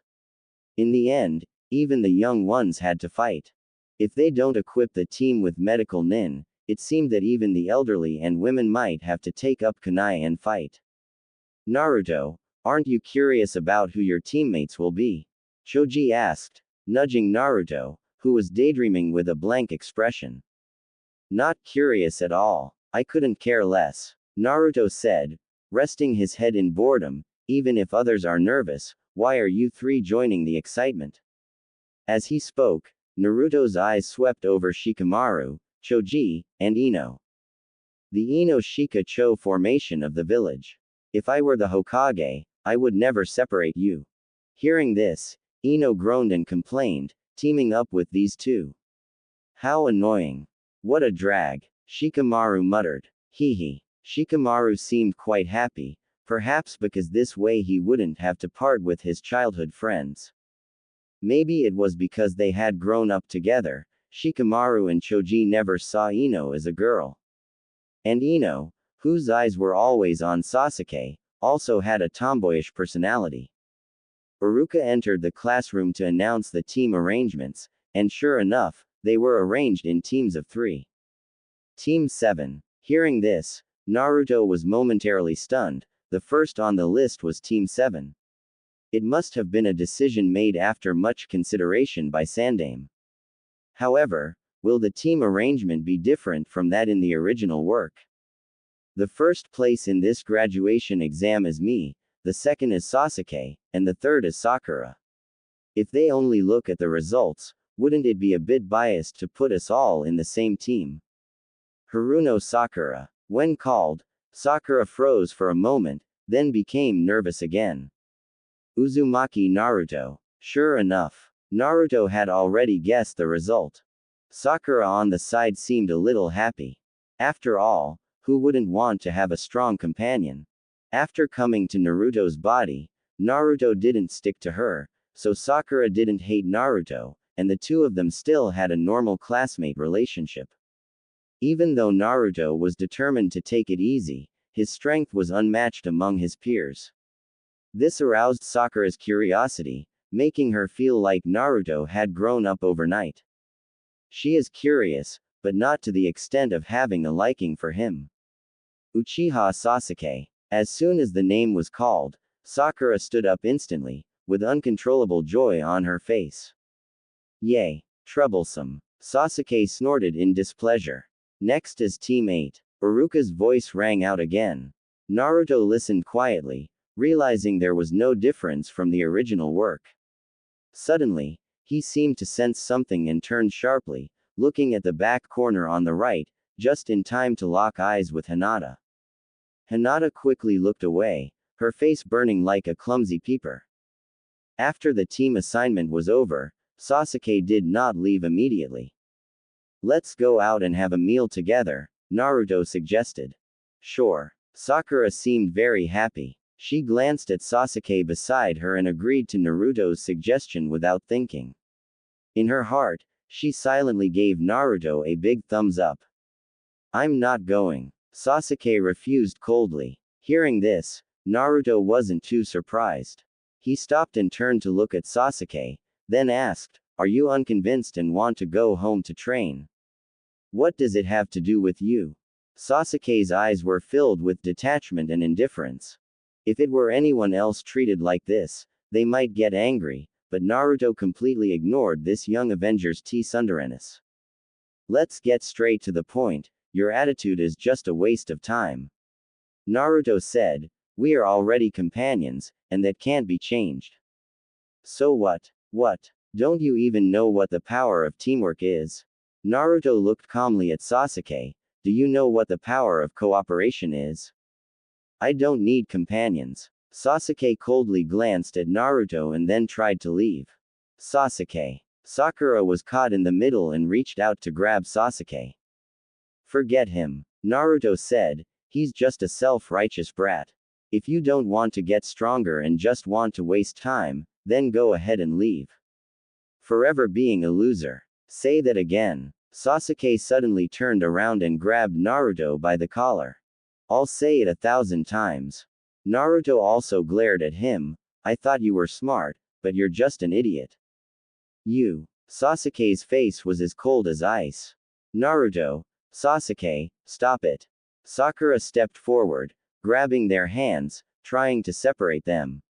Speaker 1: In the end, even the young ones had to fight. If they don't equip the team with medical nin, it seemed that even the elderly and women might have to take up kunai and fight. Naruto, aren't you curious about who your teammates will be? Choji asked, nudging Naruto, who was daydreaming with a blank expression. Not curious at all. I couldn't care less, Naruto said, resting his head in boredom. Even if others are nervous, why are you 3 joining the excitement? As he spoke, Naruto's eyes swept over Shikamaru, Choji, and Ino. The Ino-Shika-Cho formation of the village. If I were the Hokage, I would never separate you. Hearing this, Ino groaned and complained, teaming up with these 2. How annoying. What a drag, Shikamaru muttered. Hee. Shikamaru seemed quite happy, perhaps because this way he wouldn't have to part with his childhood friends. Maybe it was because they had grown up together. Shikamaru and Choji never saw Ino as a girl. And Ino, whose eyes were always on Sasuke, also had a tomboyish personality. Iruka entered the classroom to announce the team arrangements, and sure enough, they were arranged in teams of 3. Team 7. Hearing this, Naruto was momentarily stunned. The first on the list was Team 7. It must have been a decision made after much consideration by Sandame. However, will the team arrangement be different from that in the original work? The first place in this graduation exam is me, the second is Sasuke, and the third is Sakura. If they only look at the results, wouldn't it be a bit biased to put us all in the same team? Haruno Sakura. When called, Sakura froze for a moment, then became nervous again. Uzumaki Naruto. Sure enough, Naruto had already guessed the result. Sakura on the side seemed a little happy. After all, who wouldn't want to have a strong companion? After coming to Naruto's body, Naruto didn't stick to her, so Sakura didn't hate Naruto, and the 2 of them still had a normal classmate relationship. Even though Naruto was determined to take it easy, his strength was unmatched among his peers. This aroused Sakura's curiosity, making her feel like Naruto had grown up overnight. She is curious, but not to the extent of having a liking for him. Uchiha Sasuke. As soon as the name was called, Sakura stood up instantly, with uncontrollable joy on her face. Yay! Troublesome. Sasuke snorted in displeasure. Next is Team 8. Iruka's voice rang out again. Naruto listened quietly, realizing there was no difference from the original work. Suddenly, He seemed to sense something and turned sharply, looking at the back corner on the right, just in time to lock eyes with Hinata. Hinata quickly looked away, her face burning like a clumsy peeper. After the team assignment was over, Sasuke did not leave immediately. Let's go out and have a meal together, Naruto suggested. Sure. Sakura seemed very happy. She glanced at Sasuke beside her and agreed to Naruto's suggestion without thinking. In her heart, she silently gave Naruto a big thumbs up. I'm not going. Sasuke refused coldly. Hearing this, Naruto wasn't too surprised. He stopped and turned to look at Sasuke, then asked, "Are you unconvinced and want to go home to train? What does it have to do with you?" Sasuke's eyes were filled with detachment and indifference. If it were anyone else treated like this, they might get angry, but Naruto completely ignored this young Avenger's tsundereness. Let's get straight to the point, your attitude is just a waste of time. Naruto said, we are already companions, and that can't be changed. So what? What? Don't you even know what the power of teamwork is? Naruto looked calmly at Sasuke. Do you know what the power of cooperation is? I don't need companions. Sasuke coldly glanced at Naruto and then tried to leave. Sasuke. Sakura was caught in the middle and reached out to grab Sasuke. Forget him. Naruto said, he's just a self-righteous brat. If you don't want to get stronger and just want to waste time, then go ahead and leave. Forever being a loser. Say that again. Sasuke suddenly turned around and grabbed Naruto by the collar. I'll say it 1,000 times. Naruto also glared at him. I thought you were smart, but you're just an idiot. You. Sasuke's face was as cold as ice. Naruto. Sasuke, stop it. Sakura stepped forward, grabbing their hands, trying to separate them.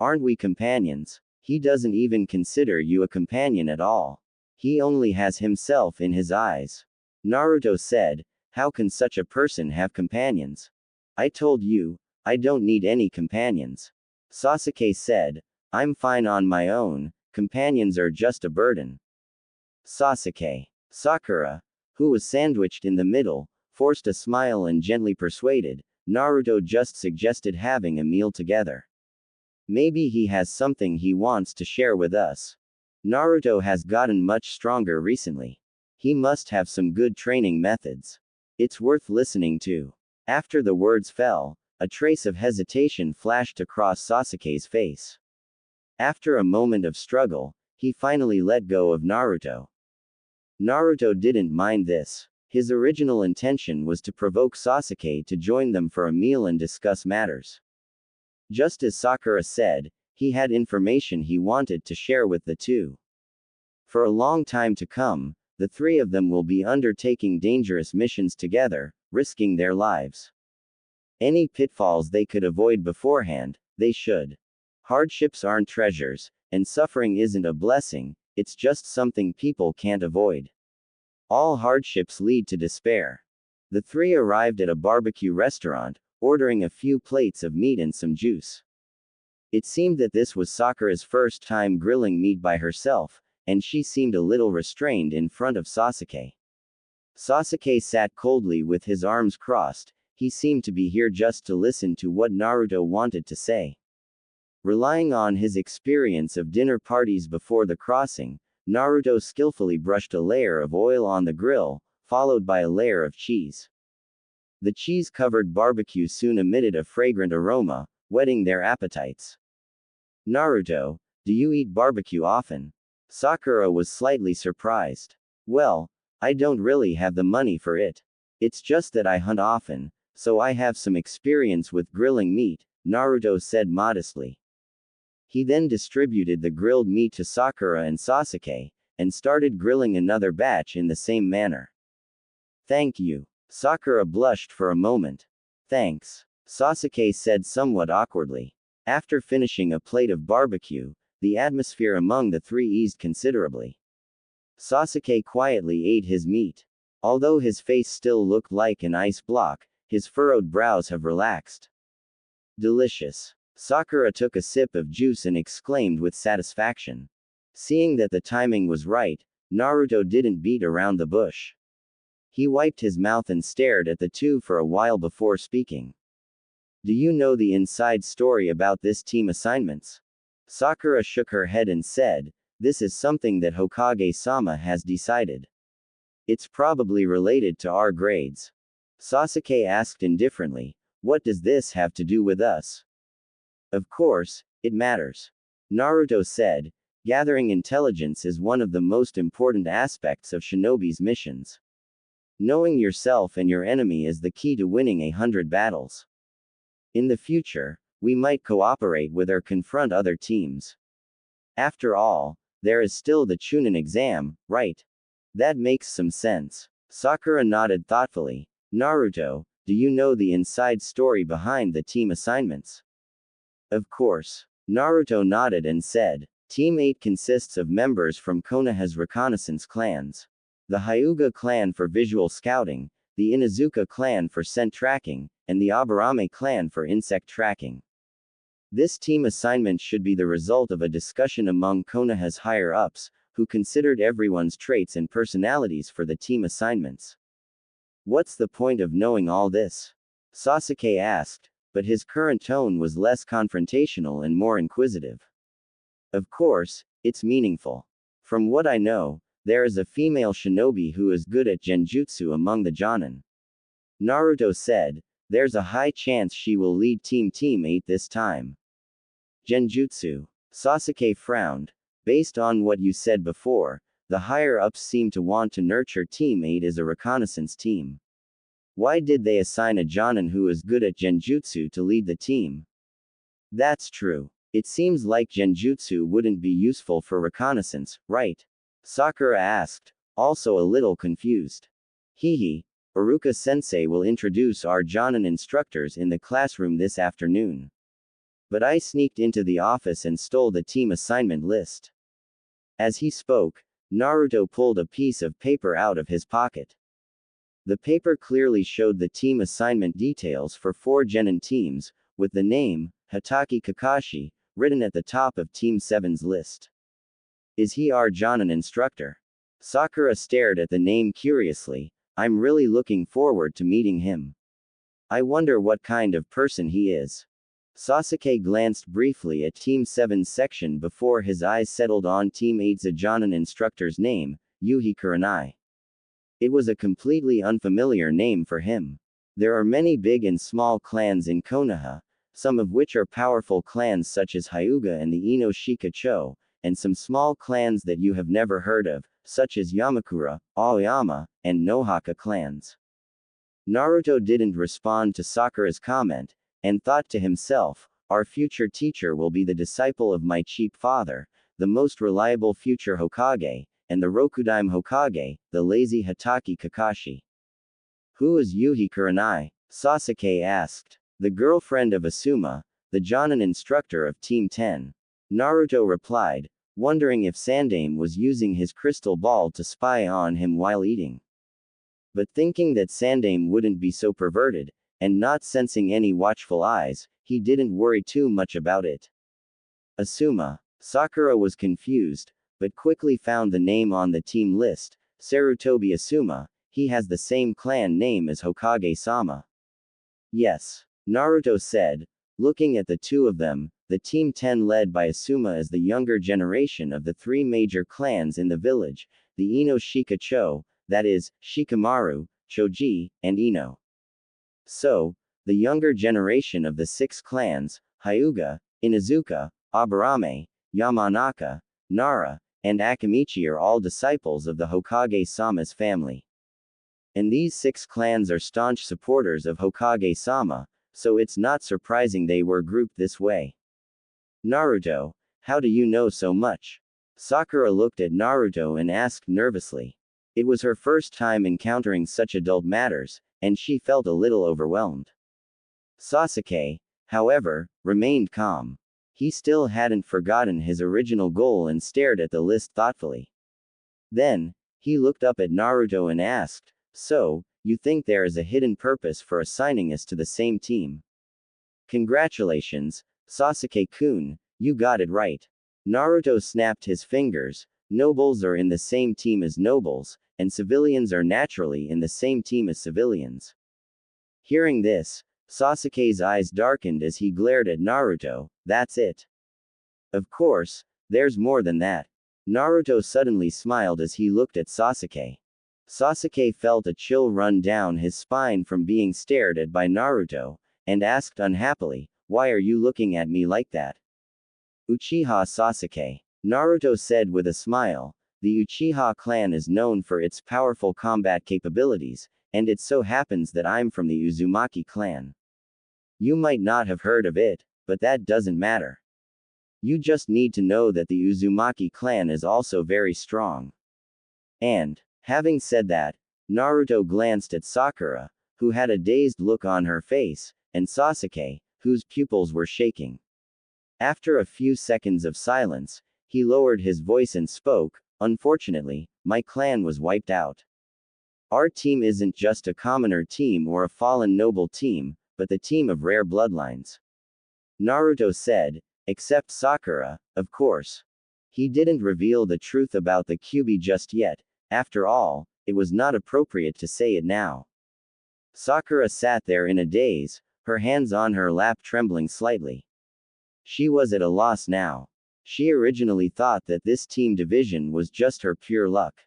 Speaker 1: Aren't we companions? He doesn't even consider you a companion at all. He only has himself in his eyes. Naruto said, how can such a person have companions? I told you, I don't need any companions. Sasuke said, I'm fine on my own, companions are just a burden. Sasuke. Sakura, who was sandwiched in the middle, forced a smile and gently persuaded, Naruto just suggested having a meal together. Maybe he has something he wants to share with us. Naruto has gotten much stronger recently. He must have some good training methods. It's worth listening to. After the words fell, a trace of hesitation flashed across Sasuke's face. After a moment of struggle, he finally let go of Naruto. Naruto didn't mind this. His original intention was to provoke Sasuke to join them for a meal and discuss matters. Just as Sakura said, he had information he wanted to share with the two. For a long time to come, the three of them will be undertaking dangerous missions together, risking their lives. Any pitfalls they could avoid beforehand, they should. Hardships aren't treasures, and suffering isn't a blessing, it's just something people can't avoid. All hardships lead to despair. The three arrived at a barbecue restaurant, ordering a few plates of meat and some juice. It seemed that this was Sakura's first time grilling meat by herself, and she seemed a little restrained in front of Sasuke. Sasuke sat coldly with his arms crossed, he seemed to be here just to listen to what Naruto wanted to say. Relying on his experience of dinner parties before the crossing, Naruto skillfully brushed a layer of oil on the grill, followed by a layer of cheese. The cheese-covered barbecue soon emitted a fragrant aroma, whetting their appetites. Naruto, do you eat barbecue often? Sakura was slightly surprised. Well, I don't really have the money for it. It's just that I hunt often, so I have some experience with grilling meat, Naruto said modestly. He then distributed the grilled meat to Sakura and Sasuke, and started grilling another batch in the same manner. Thank you. Sakura blushed for a moment. Thanks. Sasuke said somewhat awkwardly. After finishing a plate of barbecue, the atmosphere among the three eased considerably. Sasuke quietly ate his meat. Although his face still looked like an ice block, his furrowed brows have relaxed. Delicious. Sakura took a sip of juice and exclaimed with satisfaction. Seeing that the timing was right, Naruto didn't beat around the bush. He wiped his mouth and stared at the two for a while before speaking. Do you know the inside story about this team assignments? Sakura shook her head and said, this is something that Hokage-sama has decided. It's probably related to our grades. Sasuke asked indifferently, what does this have to do with us? Of course, it matters. Naruto said, gathering intelligence is one of the most important aspects of shinobi's missions. Knowing yourself and your enemy is the key to winning 100 battles. In the future, we might cooperate with or confront other teams. After all, there is still the Chunin exam, right? That makes some sense. Sakura nodded thoughtfully. Naruto, do you know the inside story behind the team assignments? Of course. Naruto nodded and said, Team 8 consists of members from Konoha's reconnaissance clans. The Hyuga clan for visual scouting, the Inuzuka clan for scent tracking, and the Aburame clan for insect tracking. This team assignment should be the result of a discussion among Konoha's higher-ups, who considered everyone's traits and personalities for the team assignments. What's the point of knowing all this? Sasuke asked, but his current tone was less confrontational and more inquisitive. Of course, it's meaningful. From what I know, there is a female shinobi who is good at genjutsu among the Jonin. Naruto said, there's a high chance she will lead Team 8 this time. Genjutsu. Sasuke frowned. Based on what you said before, the higher-ups seem to want to nurture Team 8 as a reconnaissance team. Why did they assign a Jonin who is good at genjutsu to lead the team? That's true. It seems like genjutsu wouldn't be useful for reconnaissance, right? Sakura asked, also a little confused. Hehe. Iruka-sensei will introduce our Jonin instructors in the classroom this afternoon. But I sneaked into the office and stole the team assignment list. As he spoke, Naruto pulled a piece of paper out of his pocket. The paper clearly showed the team assignment details for 4 genin teams, with the name, Hatake Kakashi, written at the top of Team 7's list. Is he our Jonin instructor? Sakura stared at the name curiously. I'm really looking forward to meeting him. I wonder what kind of person he is. Sasuke glanced briefly at Team 7's section before his eyes settled on Team 8's Jonin instructor's name, Yuhi Kurenai. It was a completely unfamiliar name for him. There are many big and small clans in Konoha, some of which are powerful clans such as Hyuga and the Ino-Shika-Cho, and some small clans that you have never heard of, such as Yamakura, Aoyama, and Nohaka clans. Naruto didn't respond to Sakura's comment, and thought to himself, our future teacher will be the disciple of my cheap father, the most reliable future Hokage, and the Rokudaime Hokage, the lazy Hatake Kakashi. Who is Yuhi Kurenai? Sasuke asked. The girlfriend of Asuma, the Jonin instructor of Team 10. Naruto replied, wondering if Sandaime was using his crystal ball to spy on him while eating. But thinking that Sandaime wouldn't be so perverted, and not sensing any watchful eyes, he didn't worry too much about it. Asuma. Sakura was confused, but quickly found the name on the team list, Sarutobi Asuma. He has the same clan name as Hokage-sama. Yes. Naruto said, looking at the two of them. The Team 10 led by Asuma is the younger generation of the 3 major clans in the village, the Ino-Shika-Cho, that is, Shikamaru, Choji, and Ino. So, the younger generation of the 6 clans, Hyuga, Inuzuka, Aburame, Yamanaka, Nara, and Akimichi are all disciples of the Hokage-sama's family. And these 6 clans are staunch supporters of Hokage-sama, so it's not surprising they were grouped this way. Naruto, how do you know so much? Sakura looked at Naruto and asked nervously. It was her first time encountering such adult matters, and she felt a little overwhelmed. Sasuke, however, remained calm. He still hadn't forgotten his original goal and stared at the list thoughtfully. Then, he looked up at Naruto and asked, so, you think there is a hidden purpose for assigning us to the same team? Congratulations, Sasuke-kun, you got it right. Naruto snapped his fingers. Nobles are in the same team as nobles, and civilians are naturally in the same team as civilians. Hearing this, Sasuke's eyes darkened as he glared at Naruto. That's it. Of course, there's more than that. Naruto suddenly smiled as he looked at Sasuke. Sasuke felt a chill run down his spine from being stared at by Naruto, and asked unhappily, "Why are you looking at me like that?" Uchiha Sasuke. Naruto said with a smile, "The Uchiha clan is known for its powerful combat capabilities, and it so happens that I'm from the Uzumaki clan. You might not have heard of it, but that doesn't matter. You just need to know that the Uzumaki clan is also very strong." And, having said that, Naruto glanced at Sakura, who had a dazed look on her face, and Sasuke, whose pupils were shaking. After a few seconds of silence, he lowered his voice and spoke, "Unfortunately, my clan was wiped out. Our team isn't just a commoner team or a fallen noble team, but the team of rare bloodlines." Naruto said, "Except Sakura, of course." He didn't reveal the truth about the Kyuubi just yet. After all, it was not appropriate to say it now. Sakura sat there in a daze, her hands on her lap trembling slightly. She was at a loss now. She originally thought that this team division was just her pure luck.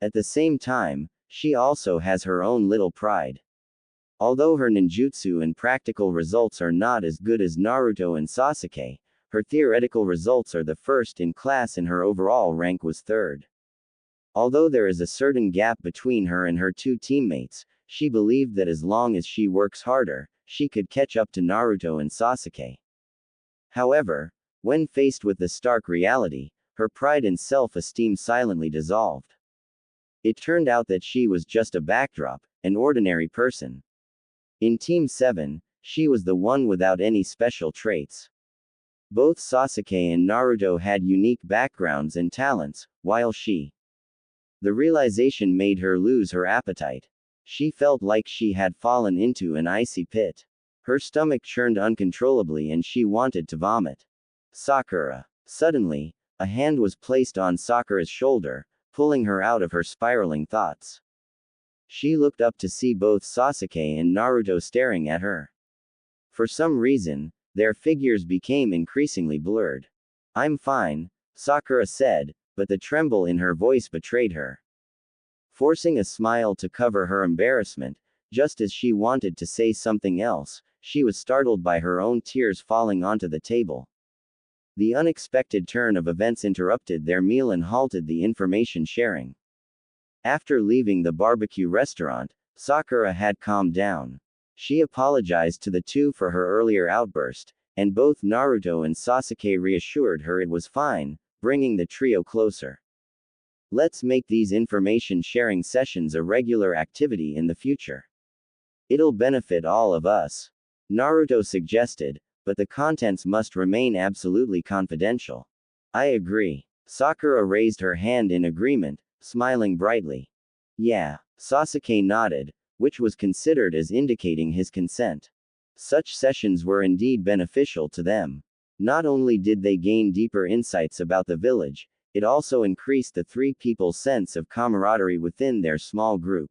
Speaker 1: At the same time, she also has her own little pride. Although her ninjutsu and practical results are not as good as Naruto and Sasuke, her theoretical results are the first in class and her overall rank was third. Although there is a certain gap between her and her two teammates, she believed that as long as she works harder, she could catch up to Naruto and Sasuke. However, when faced with the stark reality, her pride and self-esteem silently dissolved. It turned out that she was just a backdrop, an ordinary person. In Team 7, she was the one without any special traits. Both Sasuke and Naruto had unique backgrounds and talents, while the realization made her lose her appetite. She felt like she had fallen into an icy pit. Her stomach churned uncontrollably and she wanted to vomit. Sakura. Suddenly, a hand was placed on Sakura's shoulder, pulling her out of her spiraling thoughts. She looked up to see both Sasuke and Naruto staring at her. For some reason, their figures became increasingly blurred. "I'm fine," Sakura said, but the tremble in her voice betrayed her. Forcing a smile to cover her embarrassment, just as she wanted to say something else, she was startled by her own tears falling onto the table. The unexpected turn of events interrupted their meal and halted the information sharing. After leaving the barbecue restaurant, Sakura had calmed down. She apologized to the two for her earlier outburst, and both Naruto and Sasuke reassured her it was fine, bringing the trio closer. "Let's make these information sharing sessions a regular activity in the future. It'll benefit all of us," Naruto suggested, "but the contents must remain absolutely confidential." "I agree." Sakura raised her hand in agreement, smiling brightly. "Yeah." Sasuke nodded, which was considered as indicating his consent. Such sessions were indeed beneficial to them. Not only did they gain deeper insights about the village, it also increased the three people's sense of camaraderie within their small group.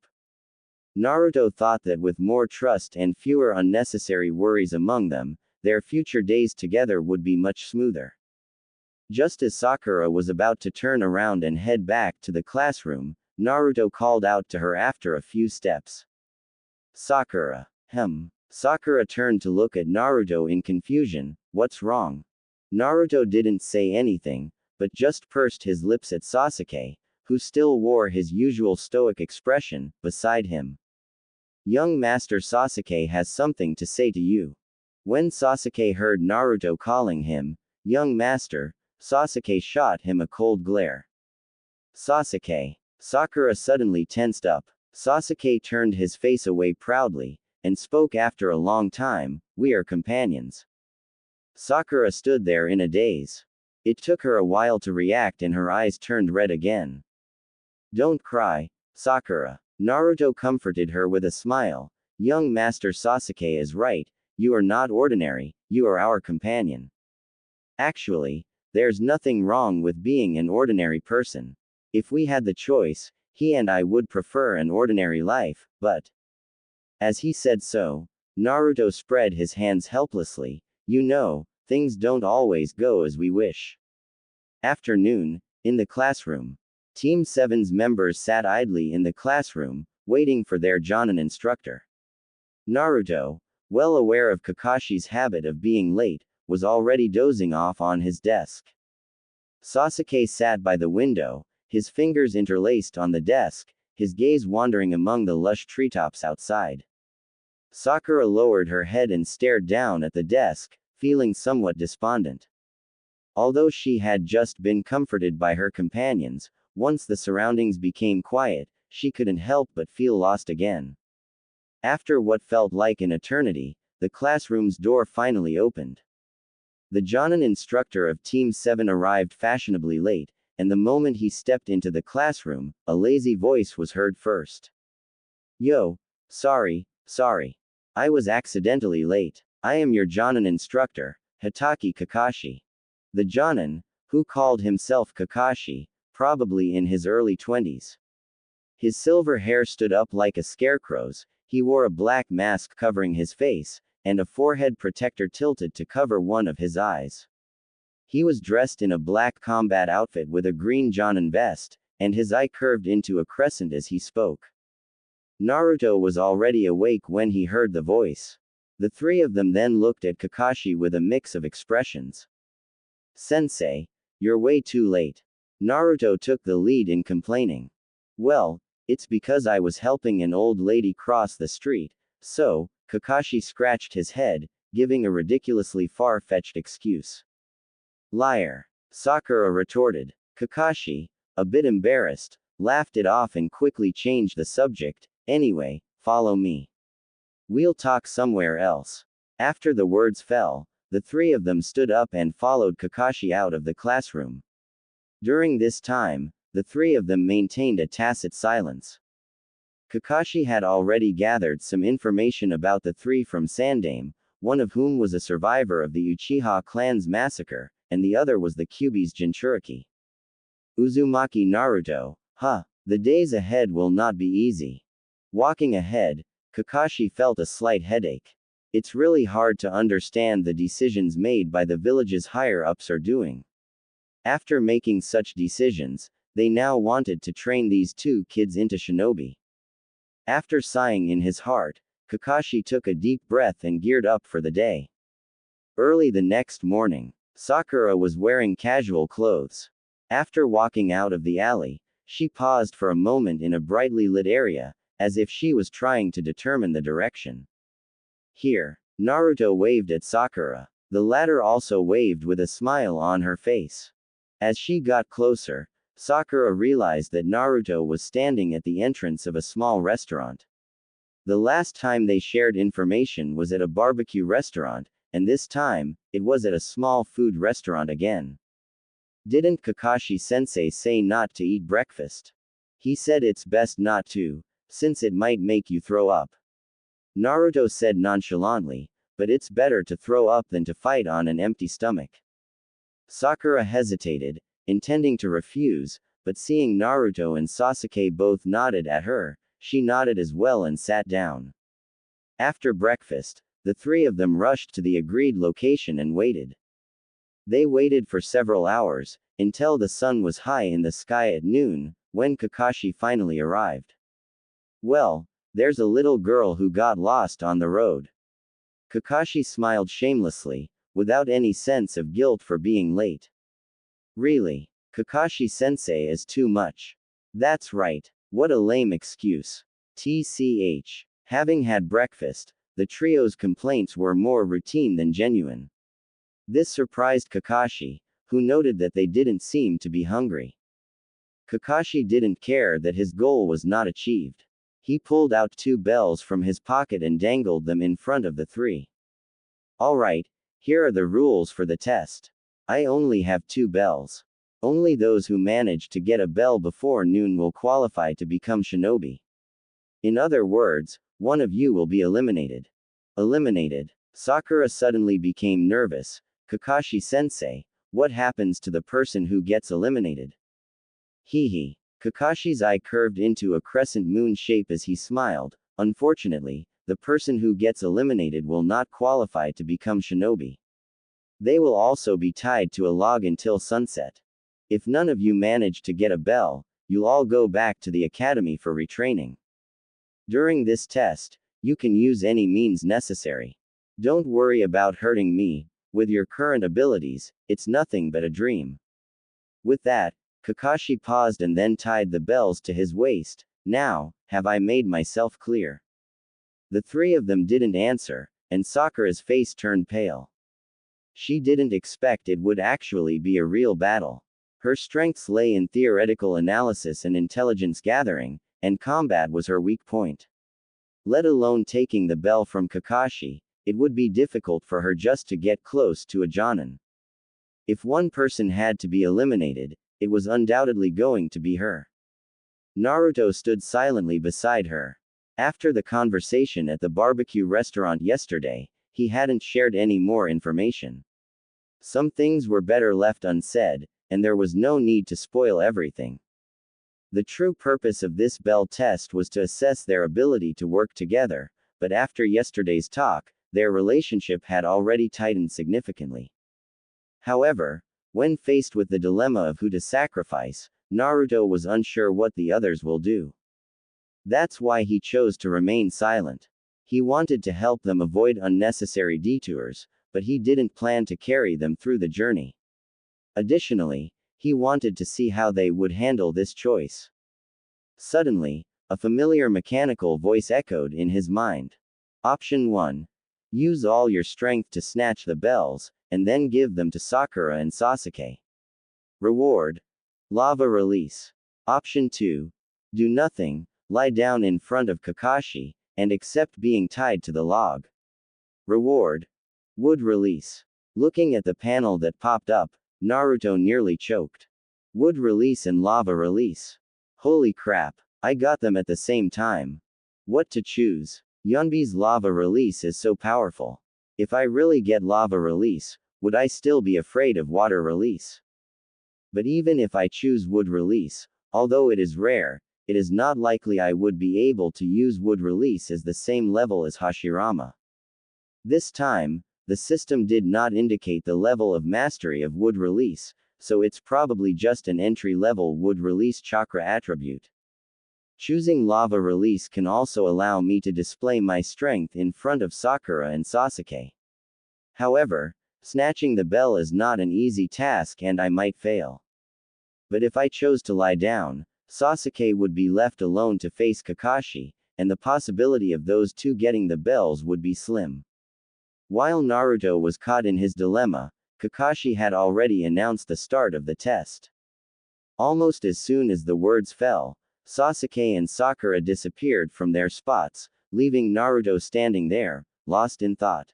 Speaker 1: Naruto thought that with more trust and fewer unnecessary worries among them, their future days together would be much smoother. Just as Sakura was about to turn around and head back to the classroom, Naruto called out to her after a few steps. "Sakura." Sakura turned to look at Naruto in confusion. "What's wrong?" Naruto didn't say anything, but just pursed his lips at Sasuke, who still wore his usual stoic expression, beside him. "Young Master Sasuke has something to say to you." When Sasuke heard Naruto calling him, "Young Master," Sasuke shot him a cold glare. "Sasuke." Sakura suddenly tensed up. Sasuke turned his face away proudly, and spoke after a long time, "We are companions." Sakura stood there in a daze. It took her a while to react and her eyes turned red again. "Don't cry, Sakura." Naruto comforted her with a smile. "Young Master Sasuke is right, you are not ordinary, you are our companion. Actually, There's nothing wrong with being an ordinary person. If we had the choice, he and I would prefer an ordinary life, but. As he said so, Naruto spread his hands helplessly. You know, things don't always go as we wish. Afternoon, in the classroom. Team 7's members sat idly in the classroom, waiting for their Jonin instructor. Naruto, well aware of Kakashi's habit of being late, was already dozing off on his desk. Sasuke sat by the window, his fingers interlaced on the desk, his gaze wandering among the lush treetops outside. Sakura lowered her head and stared down at the desk, feeling somewhat despondent. Although she had just been comforted by her companions, once the surroundings became quiet, she couldn't help but feel lost again. After what felt like an eternity, the classroom's door finally opened. The Jonin instructor of Team 7 arrived fashionably late, and the moment he stepped into the classroom, a lazy voice was heard first. Yo, sorry. I was accidentally late. I am your Jonin instructor, Hitaki Kakashi. The Jonin, who called himself Kakashi, probably in his early 20s. His silver hair stood up like a scarecrow's, he wore a black mask covering his face, and a forehead protector tilted to cover one of his eyes. He was dressed in a black combat outfit with a green Jonin vest, and his eye curved into a crescent as he spoke. Naruto was already awake when he heard the voice. The three of them then looked at Kakashi with a mix of expressions. Sensei, you're way too late. Naruto took the lead in complaining. Well, it's because I was helping an old lady cross the street, so, Kakashi scratched his head, giving a ridiculously far-fetched excuse. Liar. Sakura retorted. Kakashi, a bit embarrassed, laughed it off and quickly changed the subject. Anyway, follow me. We'll talk somewhere else. After the words fell, the three of them stood up and followed Kakashi out of the classroom. During this time, the three of them maintained a tacit silence. Kakashi had already gathered some information about the three from Sandaime, one of whom was a survivor of the Uchiha clan's massacre, and the other was the Kyuubi's Jinchuriki. Uzumaki Naruto, the days ahead will not be easy. Walking ahead, Kakashi felt a slight headache. It's really hard to understand the decisions made by the village's higher-ups are doing. After making such decisions, they now wanted to train these two kids into shinobi. After sighing in his heart, Kakashi took a deep breath and geared up for the day. Early the next morning, Sakura was wearing casual clothes. After walking out of the alley, she paused for a moment in a brightly lit area, as if she was trying to determine the direction. Here, Naruto waved at Sakura. The latter also waved with a smile on her face. As she got closer, Sakura realized that Naruto was standing at the entrance of a small restaurant. The last time they shared information was at a barbecue restaurant, and this time, it was at a small food restaurant again. Didn't Kakashi-sensei say not to eat breakfast? He said it's best not to, since it might make you throw up. Naruto said nonchalantly, but it's better to throw up than to fight on an empty stomach. Sakura hesitated, intending to refuse, but seeing Naruto and Sasuke both nodded at her, she nodded as well and sat down. After breakfast, the three of them rushed to the agreed location and waited. They waited for several hours, until the sun was high in the sky at noon, when Kakashi finally arrived. Well, there's a little girl who got lost on the road. Kakashi smiled shamelessly, without any sense of guilt for being late. Really? Kakashi-sensei is too much. That's right. What a lame excuse. TCH. Having had breakfast, the trio's complaints were more routine than genuine. This surprised Kakashi, who noted that they didn't seem to be hungry. Kakashi didn't care that his goal was not achieved. He pulled out 2 bells from his pocket and dangled them in front of the three. Alright, here are the rules for the test. I only have 2 bells. Only those who manage to get a bell before noon will qualify to become shinobi. In other words, one of you will be eliminated. Eliminated. Sakura suddenly became nervous. Kakashi-sensei, What happens to the person who gets eliminated? Hee. Kakashi's eye curved into a crescent moon shape as he smiled. Unfortunately, the person who gets eliminated will not qualify to become shinobi. They will also be tied to a log until sunset. If none of you manage to get a bell, you'll all go back to the academy for retraining. During this test, you can use any means necessary. Don't worry about hurting me. With your current abilities, it's nothing but a dream. With that, Kakashi paused and then tied the bells to his waist. Now, have I made myself clear? The three of them didn't answer, and Sakura's face turned pale. She didn't expect it would actually be a real battle. Her strengths lay in theoretical analysis and intelligence gathering, and combat was her weak point. Let alone taking the bell from Kakashi, it would be difficult for her just to get close to a Jonin. If one person had to be eliminated, it was undoubtedly going to be her. Naruto stood silently beside her. After the conversation at the barbecue restaurant yesterday, he hadn't shared any more information. Some things were better left unsaid, and there was no need to spoil everything. The true purpose of this bell test was to assess their ability to work together, but after yesterday's talk, their relationship had already tightened significantly. However, when faced with the dilemma of who to sacrifice, Naruto was unsure what the others will do. That's why he chose to remain silent. He wanted to help them avoid unnecessary detours, but he didn't plan to carry them through the journey. Additionally, he wanted to see how they would handle this choice. Suddenly, a familiar mechanical voice echoed in his mind. Option 1. Use all your strength to snatch the bells, and then give them to Sakura and Sasuke. Reward: lava release. Option 2. Do nothing, lie down in front of Kakashi, and accept being tied to the log. Reward: wood release. Looking at the panel that popped up, Naruto nearly choked. Wood release and lava release. Holy crap, I got them at the same time. What to choose? Yonbi's lava release is so powerful. If I really get lava release, would I still be afraid of water release? But even if I choose wood release, although it is rare, it is not likely I would be able to use wood release as the same level as Hashirama. This time, the system did not indicate the level of mastery of wood release, so it's probably just an entry-level wood release chakra attribute. Choosing lava release can also allow me to display my strength in front of Sakura and Sasuke. However, snatching the bell is not an easy task and I might fail. But if I chose to lie down, Sasuke would be left alone to face Kakashi, and the possibility of those two getting the bells would be slim. While Naruto was caught in his dilemma, Kakashi had already announced the start of the test. Almost as soon as the words fell, Sasuke and Sakura disappeared from their spots, leaving Naruto standing there, lost in thought.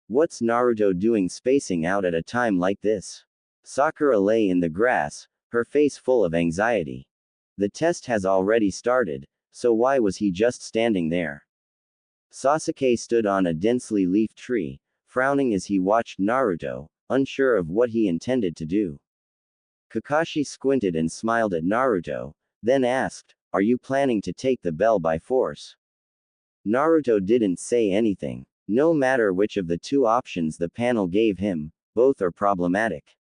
Speaker 1: What's Naruto doing spacing out at a time like this? Sakura lay in the grass, her face full of anxiety. The test has already started, so why was he just standing there? Sasuke stood on a densely leafed tree, frowning as he watched Naruto, unsure of what he intended to do. Kakashi squinted and smiled at Naruto, then asked, "Are you planning to take the bell by force?" Naruto didn't say anything. No matter which of the two options the panel gave him, both are problematic.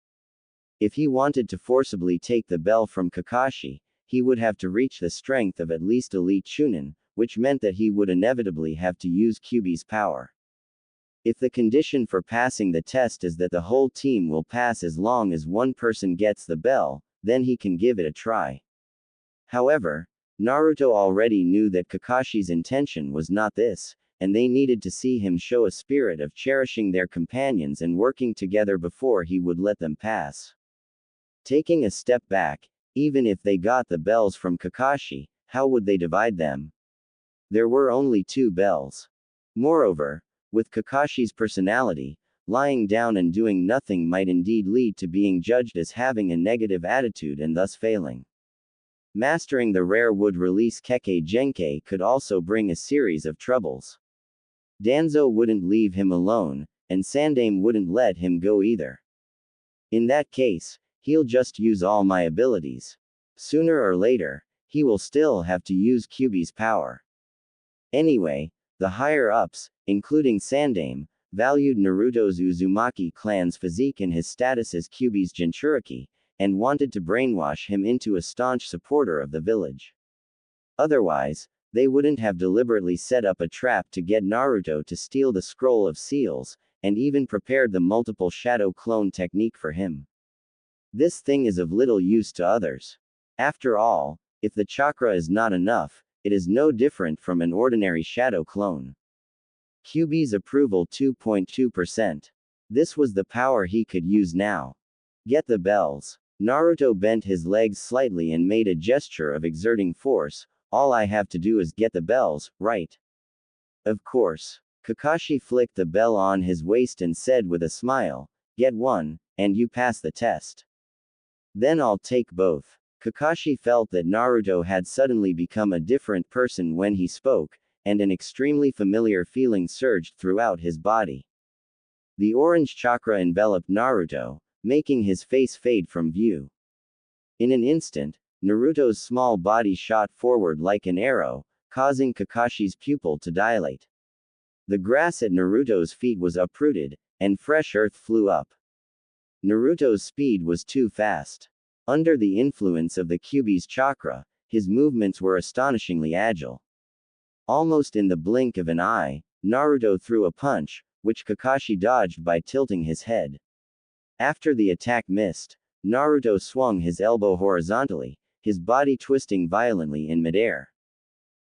Speaker 1: If he wanted to forcibly take the bell from Kakashi, he would have to reach the strength of at least elite Chunin, which meant that he would inevitably have to use Kyuubi's power. If the condition for passing the test is that the whole team will pass as long as one person gets the bell, then he can give it a try. However, Naruto already knew that Kakashi's intention was not this, and they needed to see him show a spirit of cherishing their companions and working together before he would let them pass. Taking a step back, even if they got the bells from Kakashi, how would they divide them? There were only 2 bells. Moreover, with Kakashi's personality, lying down and doing nothing might indeed lead to being judged as having a negative attitude and thus failing. Mastering the rare wood release Kekkei Genkei could also bring a series of troubles. Danzo wouldn't leave him alone, and Sandaime wouldn't let him go either. In that case, he'll just use all my abilities. Sooner or later, he will still have to use Kyuubi's power. Anyway, the higher-ups, including Sandaime, valued Naruto's Uzumaki clan's physique and his status as Kyuubi's Jinchuriki, and wanted to brainwash him into a staunch supporter of the village. Otherwise, they wouldn't have deliberately set up a trap to get Naruto to steal the scroll of seals, and even prepared the multiple shadow clone technique for him. This thing is of little use to others. After all, if the chakra is not enough, it is no different from an ordinary shadow clone. Kyuubi's approval 2.2%. This was the power he could use now. Get the bells. Naruto bent his legs slightly and made a gesture of exerting force. All I have to do is get the bells, right? Of course. Kakashi flicked the bell on his waist and said with a smile, get one, and you pass the test. Then I'll take both. Kakashi felt that Naruto had suddenly become a different person when he spoke, and an extremely familiar feeling surged throughout his body. The orange chakra enveloped Naruto, making his face fade from view. In an instant, Naruto's small body shot forward like an arrow, causing Kakashi's pupil to dilate. The grass at Naruto's feet was uprooted, and fresh earth flew up. Naruto's speed was too fast. Under the influence of the Kyuubi's chakra, his movements were astonishingly agile. Almost in the blink of an eye, Naruto threw a punch, which Kakashi dodged by tilting his head. After the attack missed, Naruto swung his elbow horizontally, his body twisting violently in midair.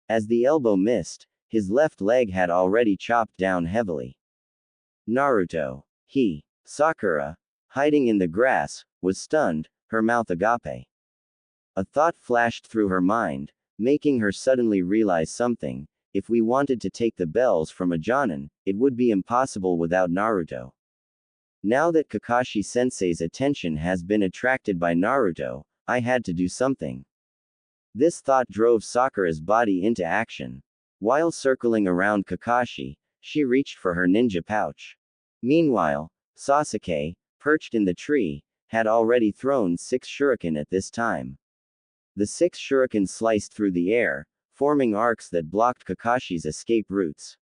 Speaker 1: As the elbow missed, his left leg had already chopped down heavily. Naruto. Sakura, hiding in the grass, was stunned, her mouth agape. A thought flashed through her mind, making her suddenly realize something. If we wanted to take the bells from a Jonin, it would be impossible without Naruto. Now that Kakashi-sensei's attention has been attracted by Naruto, I had to do something. This thought drove Sakura's body into action. While circling around Kakashi, she reached for her ninja pouch. Meanwhile, Sasuke, perched in the tree, had already thrown 6 shuriken at this time. The 6 shuriken sliced through the air, forming arcs that blocked Kakashi's escape routes.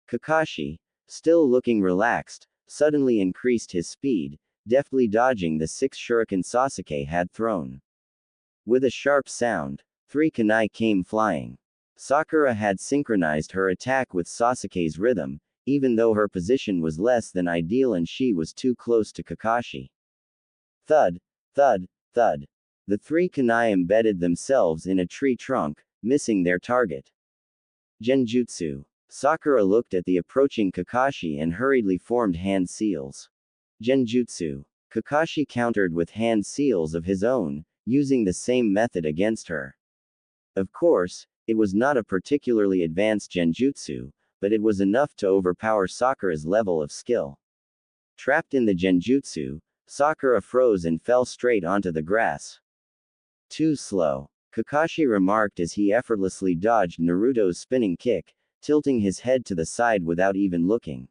Speaker 1: Kakashi, still looking relaxed, suddenly increased his speed, deftly dodging the 6 shuriken Sasuke had thrown. With a sharp sound, 3 kunai came flying. Sakura had synchronized her attack with Sasuke's rhythm, even though her position was less than ideal and she was too close to Kakashi. Thud, thud, thud. The 3 kunai embedded themselves in a tree trunk, missing their target. Genjutsu. Sakura looked at the approaching Kakashi and hurriedly formed hand seals. Genjutsu. Kakashi countered with hand seals of his own, using the same method against her. Of course, it was not a particularly advanced genjutsu, but it was enough to overpower Sakura's level of skill. Trapped in the genjutsu, Sakura froze and fell straight onto the grass. Too slow, Kakashi remarked as he effortlessly dodged Naruto's spinning kick, tilting his head to the side without even looking.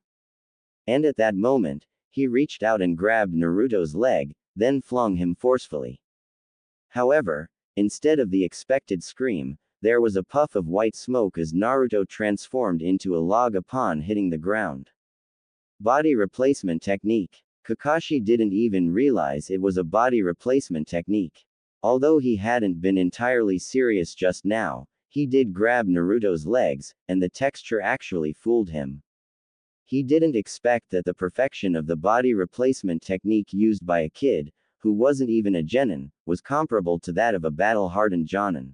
Speaker 1: And at that moment, he reached out and grabbed Naruto's leg, then flung him forcefully. However, instead of the expected scream, there was a puff of white smoke as Naruto transformed into a log upon hitting the ground. Body replacement technique. Kakashi didn't even realize it was a body replacement technique. Although he hadn't been entirely serious just now, he did grab Naruto's legs, and the texture actually fooled him. He didn't expect that the perfection of the body replacement technique used by a kid, who wasn't even a genin, was comparable to that of a battle-hardened jonin.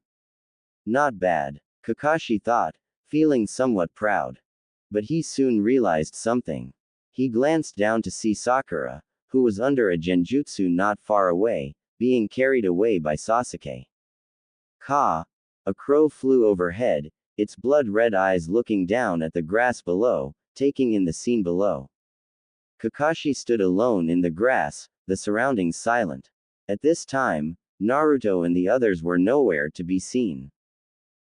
Speaker 1: Not bad, Kakashi thought, feeling somewhat proud. But he soon realized something. He glanced down to see Sakura, who was under a genjutsu not far away, being carried away by Sasuke. Ka! A crow flew overhead, its blood-red eyes looking down at the grass below, taking in the scene below. Kakashi stood alone in the grass, the surroundings silent. At this time, Naruto and the others were nowhere to be seen.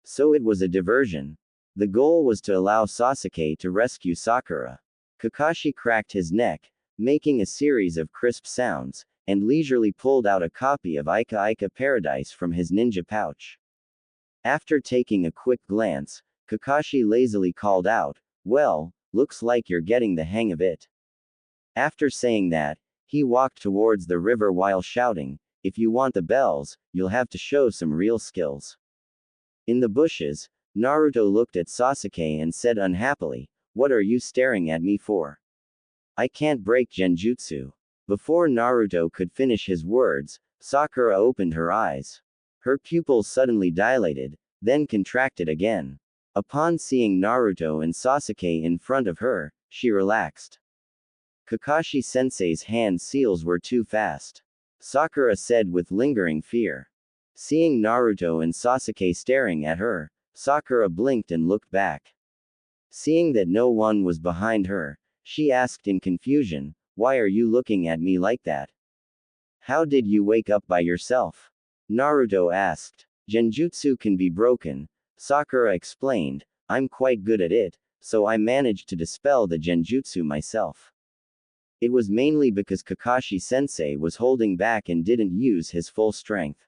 Speaker 1: So it was a diversion. The goal was to allow Sasuke to rescue Sakura. Kakashi cracked his neck, making a series of crisp sounds, and leisurely pulled out a copy of Ica Ica Paradise from his ninja pouch. After taking a quick glance, Kakashi lazily called out, "Well, looks like you're getting the hang of it." After saying that, he walked towards the river while shouting, "If you want the bells, you'll have to show some real skills." In the bushes, Naruto looked at Sasuke and said unhappily, "What are you staring at me for? I can't break genjutsu." Before Naruto could finish his words, Sakura opened her eyes. Her pupils suddenly dilated, then contracted again. Upon seeing Naruto and Sasuke in front of her, she relaxed. Kakashi-sensei's hand seals were too fast, Sakura said with lingering fear. Seeing Naruto and Sasuke staring at her, Sakura blinked and looked back. Seeing that no one was behind her, she asked in confusion, "Why are you looking at me like that? How did you wake up by yourself?" Naruto asked. "Genjutsu can be broken," Sakura explained. "I'm quite good at it, so I managed to dispel the genjutsu myself. It was mainly because Kakashi-sensei was holding back and didn't use his full strength."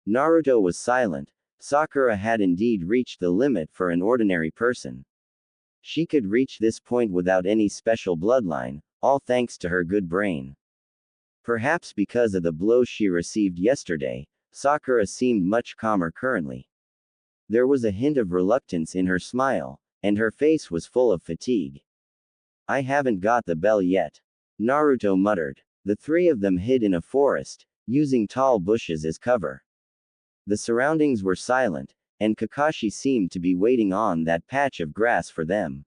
Speaker 1: Naruto was silent. Sakura had indeed reached the limit for an ordinary person. She could reach this point without any special bloodline, all thanks to her good brain. Perhaps because of the blow she received yesterday, Sakura seemed much calmer currently. There was a hint of reluctance in her smile, and her face was full of fatigue. "I haven't got the bell yet," Naruto muttered. The three of them hid in a forest, using tall bushes as cover. The surroundings were silent, and Kakashi seemed to be waiting on that patch of grass for them.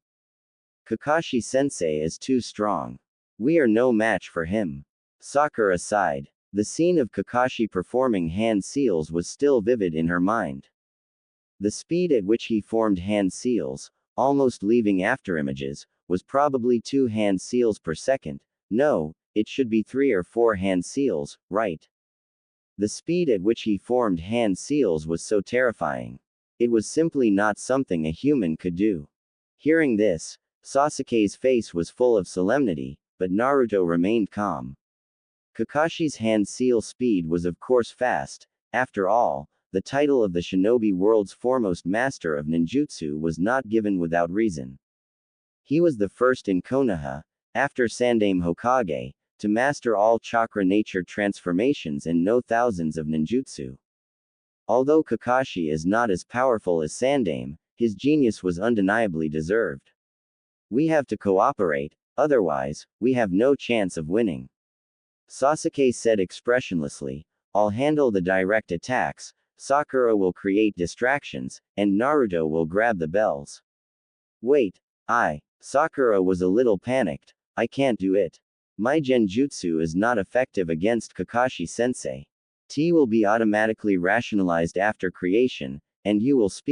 Speaker 1: "Kakashi-sensei is too strong. We are no match for him," Sakura sighed. The scene of Kakashi performing hand seals was still vivid in her mind. The speed at which he formed hand seals, almost leaving afterimages, was probably 2 hand seals per second. No, it should be 3 or 4 hand seals, right? The speed at which he formed hand seals was so terrifying. It was simply not something a human could do. Hearing this, Sasuke's face was full of solemnity, but Naruto remained calm. Kakashi's hand seal speed was of course fast. After all, the title of the shinobi world's foremost master of ninjutsu was not given without reason. He was the first in Konoha, after Sandaime Hokage, to master all chakra nature transformations and know thousands of ninjutsu. Although Kakashi is not as powerful as Sandaime, his genius was undeniably deserved. We have to cooperate, otherwise, we have no chance of winning. Sasuke said expressionlessly, "I'll handle the direct attacks, Sakura will create distractions, and Naruto will grab the bells." "Wait, Sakura was a little panicked. "I can't do it. My genjutsu is not effective against Kakashi-sensei. T will be automatically rationalized after creation, and you will speak